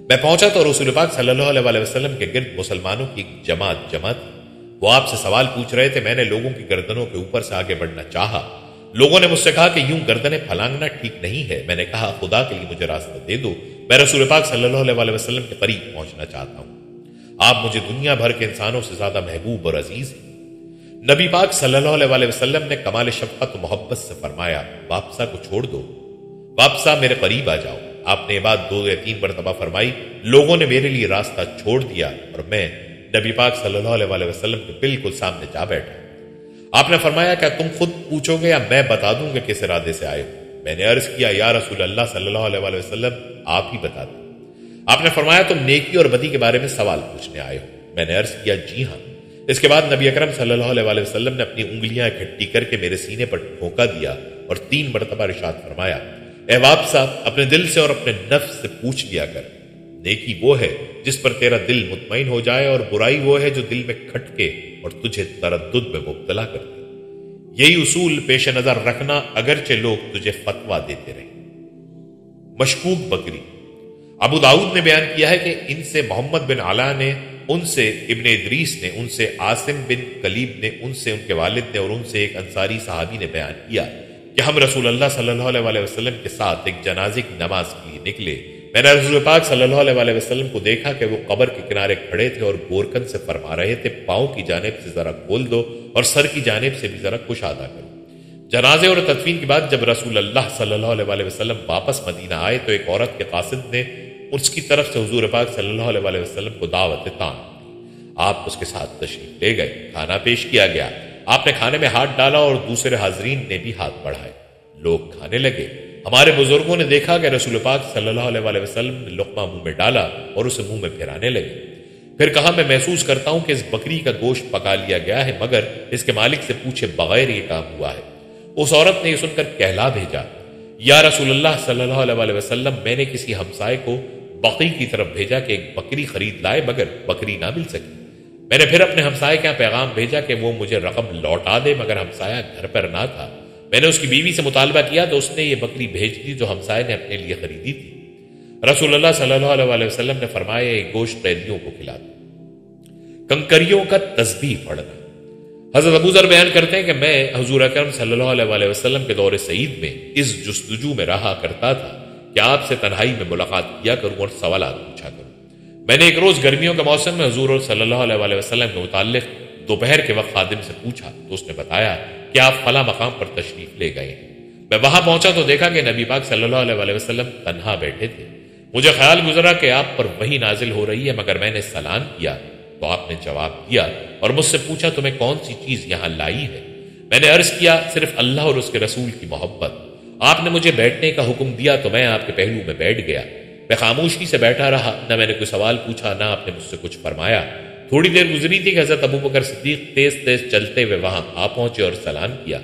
میں پہنچا تو رسول پاک صلی اللہ علیہ وسلم کے گرد مسلمانوں کی جماعت جمع تھی۔ وہ آپ سے سوال پوچھ رہے تھے۔ میں نے لوگوں کی گردنوں کے اوپر سے آگے بڑھنا چاہا۔ لوگوں نے مجھ سے کہا کہ یوں گردنیں پھلانگنا ٹھیک نہیں ہے۔ میں نے کہا، خدا کے لیے مجھے راستہ دے دو، میں رسول پاک صلی اللہ علیہ وسلم کے قریب پہنچنا چاہتا ہوں۔ آپ مجھے دنیا بھر کے انسانوں سے زیادہ محبوب اور عزیز ہیں۔ نبی پاک صلی اللہ علیہ وسلم نے کمال شفقت و محبت سے فرمایا، وابسہ کو چھوڑ دو، وابسہ میرے قریب آ جاؤ۔ آپ نے یہ بات 2 یا 3 مرتبہ فرمائی۔ لوگوں نے میرے لیے راستہ چھوڑ دیا اور میں نبی پاک صلی اللہ علیہ وسلم کے بالکل سامنے جا بیٹھا۔ آپ نے فرمایا، کیا تم خود پوچھو گے یا میں بتا دوں کہ کس ارادے سے آئے ہو؟ میں نے عرض کیا، یا رسول اللہ صلی اللہ علیہ وسلم آپ ہی بتا دیں۔ آپ نے فرمایا، تم نیکی اور بدی کے بارے میں سوال پوچھنے آئے ہو؟ میں نے عرض کیا، جی ہاں۔ اس کے بعد نبی اکرم صلی اللہ علیہ وسلم نے اپنی انگلیاں اکٹھی کر کے میرے سینے پر ٹھونکا دیا اور 3 مرتبہ ارشاد فرمایا، اے وابسہ، اپنے دل سے اور اپنے نفس سے پوچھ لیا کر۔ نیکی وہ ہے جس پر تیرا دل مطمئن ہو جائے، اور برائی وہ ہے جو دل میں کھٹکے اور تجھے تردد میں مبتلا کر دے۔ یہی اصول پیش نظر رکھنا، اگرچہ لوگ تجھے فتویٰ دیتے رہیں۔ مشکوک بکری۔ ابو داؤد نے بیان کیا ہے کہ ان سے محمد بن علا نے، ان سے ابن ادریس نے، ان سے عاصم بن کلیب نے، ان سے ان کے والد نے، اور ان سے ایک انصاری صحابی نے بیان کیا کہ ہم رسول اللہ صلی اللہ علیہ وسلم کے ساتھ ایک جنازے کی نماز کے لیے نکلے۔ میں نے رسول پاک صلی اللہ علیہ وسلم کو دیکھا کہ وہ قبر کے کنارے کھڑے تھے اور گورکن سے فرما رہے تھے، پاؤں کی جانب سے ذرا کھول دو اور سر کی جانب سے بھی ذرا کشادہ کرو۔ جنازے اور تدفین کے بعد جب رسول اللہ صلی اللہ علیہ وسلم واپس مدینہ آئے تو ایک عورت کے قاصد نے اس کی طرف سے حضور پاک صلی اللہ علیہ وسلم کو دعوت تان دی۔ آپ اس کے ساتھ تشریف لے گئے، کھانا پیش کیا گیا۔ آپ نے کھانے میں ہاتھ ڈالا اور دوسرے حاضرین نے بھی ہاتھ بڑھائے۔ لوگ کھانے لگے۔ ہمارے بزرگوں نے دیکھا کہ رسول پاک صلی اللہ علیہ وسلم نے لقمہ منہ میں ڈالا اور اسے منہ میں پھرانے لگے۔ پھر کہا، میں محسوس کرتا ہوں کہ اس بکری کا گوشت پکا لیا گیا ہے، مگر اس کے مالک سے پوچھے بغیر یہ کام ہوا ہے۔ اس عورت نے یہ سن کر کہلا بھیجا، یا رسول اللہ صلی اللہ علیہ وسلم، میں نے کسی ہمسائے کو بقی کی طرف بھیجا کہ ایک بکری خرید لائے، مگر بکری نہ مل سکی۔ میں نے پھر اپنے ہمسائے کے یہاں پیغام بھیجا کہ وہ مجھے رقم لوٹا دے، مگر ہمسایہ گھر پر نہ تھا۔ میں نے اس کی بیوی سے مطالبہ کیا تو اس نے یہ بکری بھیج دی جو ہمسائے نے اپنے لیے خریدی تھی۔ رسول اللہ صلی اللہ علیہ وسلم نے فرمایا، یہ گوشت قیدیوں کو کھلا دو۔ کنکریوں کا تسبیح پڑھنا۔ حضرت ابو ذر بیان کرتے ہیں کہ میں حضور اکرم صلی اللہ علیہ وسلم کے دور سعید میں اس جستجو میں رہا کرتا تھا کہ آپ سے تنہائی میں ملاقات کیا کروں اور سوالات پوچھا کروں۔ میں نے ایک روز گرمیوں کے موسم میں حضور صلی اللہ علیہ وسلم کے متعلق دوپہر کے وقت خادم سے پوچھا تو اس نے بتایا کہ آپ فلاں مقام پر تشریف لے گئے ہیں۔ میں وہاں پہنچا تو دیکھا کہ نبی پاک صلی اللہ علیہ وسلم تنہا بیٹھے تھے۔ مجھے خیال گزرا کہ آپ پر وحی نازل ہو رہی ہے، مگر میں نے سلام کیا تو آپ نے جواب دیا اور مجھ سے پوچھا، تمہیں کون سی چیز یہاں لائی ہے؟ میں نے عرض کیا، صرف اللہ اور اس کے رسول کی محبت۔ آپ نے مجھے بیٹھنے کا حکم دیا تو میں آپ کے پہلو میں بیٹھ گیا۔ میں خاموشی سے بیٹھا رہا، نہ میں نے کوئی سوال پوچھا، نہ آپ نے مجھ سے کچھ فرمایا۔ تھوڑی دیر گزری تھی کہ حضرت ابوبکر صدیق تیز تیز چلتے ہوئے وہاں آ پہنچے اور سلام کیا۔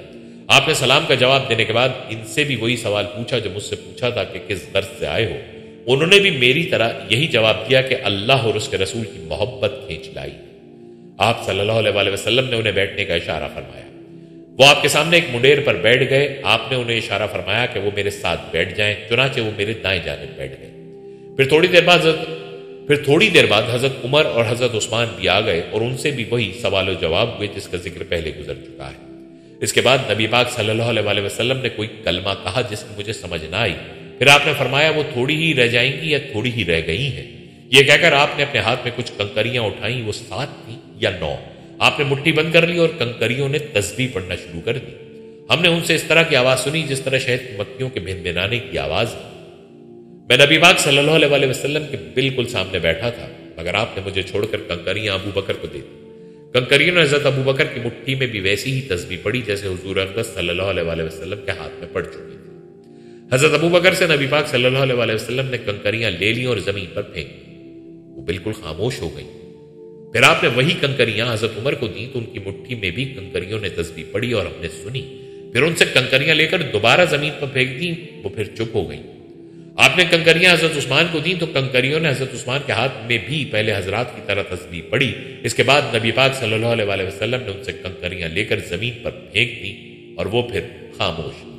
آپ نے سلام کا جواب دینے کے بعد ان سے بھی وہی سوال پوچھا جو مجھ سے پوچھا تھا کہ کس غرض سے آئے ہو۔ انہوں نے بھی میری طرح یہی جواب دیا کہ اللہ اور اس کے رسول کی محبت کھینچ لائی۔ آپ صلی اللہ علیہ وسلم نے انہیں بیٹھنے کا اشارہ فرمایا۔ وہ آپ کے سامنے ایک منڈیر پر بیٹھ گئے۔ آپ نے انہیں اشارہ فرمایا کہ وہ میرے ساتھ بیٹھ جائیں، چنانچہ وہ میرے دائیں جانب بیٹھ گئے۔ پھر تھوڑی دیر بعد حضرت عمر اور حضرت عثمان بھی آ گئے اور ان سے بھی وہی سوال و جواب ہوئے جس کا ذکر پہلے گزر چکا ہے۔ اس کے بعد نبی پاک صلی اللہ علیہ وسلم نے کوئی کلمہ کہا جس کی مجھے سمجھ نہ آئی۔ پھر آپ نے فرمایا، وہ تھوڑی ہی رہ جائیں گی یا تھوڑی ہی رہ گئی ہیں؟ یہ کہہ کر آپ نے اپنے ہاتھ میں کچھ کنکریاں اٹھائیں، وہ 7 تھیں یا 9۔ آپ نے مٹھی بند کر لی اور کنکریوں نے تسبیح پڑھنا شروع کر دی۔ ہم نے ان سے اس طرح کی آواز سنی جس طرح شہد کی مکھیوں کے بھنبھنانے کی آواز ہے۔ میں نبی پاک صلی اللہ علیہ وسلم کے بالکل سامنے بیٹھا تھا، مگر آپ نے مجھے چھوڑ کر کنکریاں ابو بکر کو دے دی۔ کنکریوں نے حضرت ابو بکر کی مٹھی میں بھی ویسی ہی تسبیح پڑھی جیسے حضور اقدس صلی اللہ علیہ وسلم کے ہاتھ میں پڑ چکی تھی۔ حضرت ابو بکر سے نبی پاک صلی اللہ علیہ وسلم نے کنکریاں لے لی اور زمین پر پھینک دی۔ وہ بالکل خاموش ہو گئی۔ پھر آپ نے وہی کنکریاں حضرت عمر کو دیں تو ان کی مٹھی میں بھی کنکریوں نے تسبیح پڑھی اور ہم نے سنی. پھر ان سے کنکریاں لے کر دوبارہ زمین پر پھینک دیں، وہ پھر چپ ہو گئیں. آپ نے کنکریاں حضرت عثمان کو دیں تو کنکریوں نے حضرت عثمان کے ہاتھ میں بھی پہلے حضرات کی طرح تسبیح پڑھی. اس کے بعد نبی پاک صلی اللہ علیہ وسلم نے ان سے کنکریاں لے کر زمین پر پھینک دیں اور وہ پھر خاموش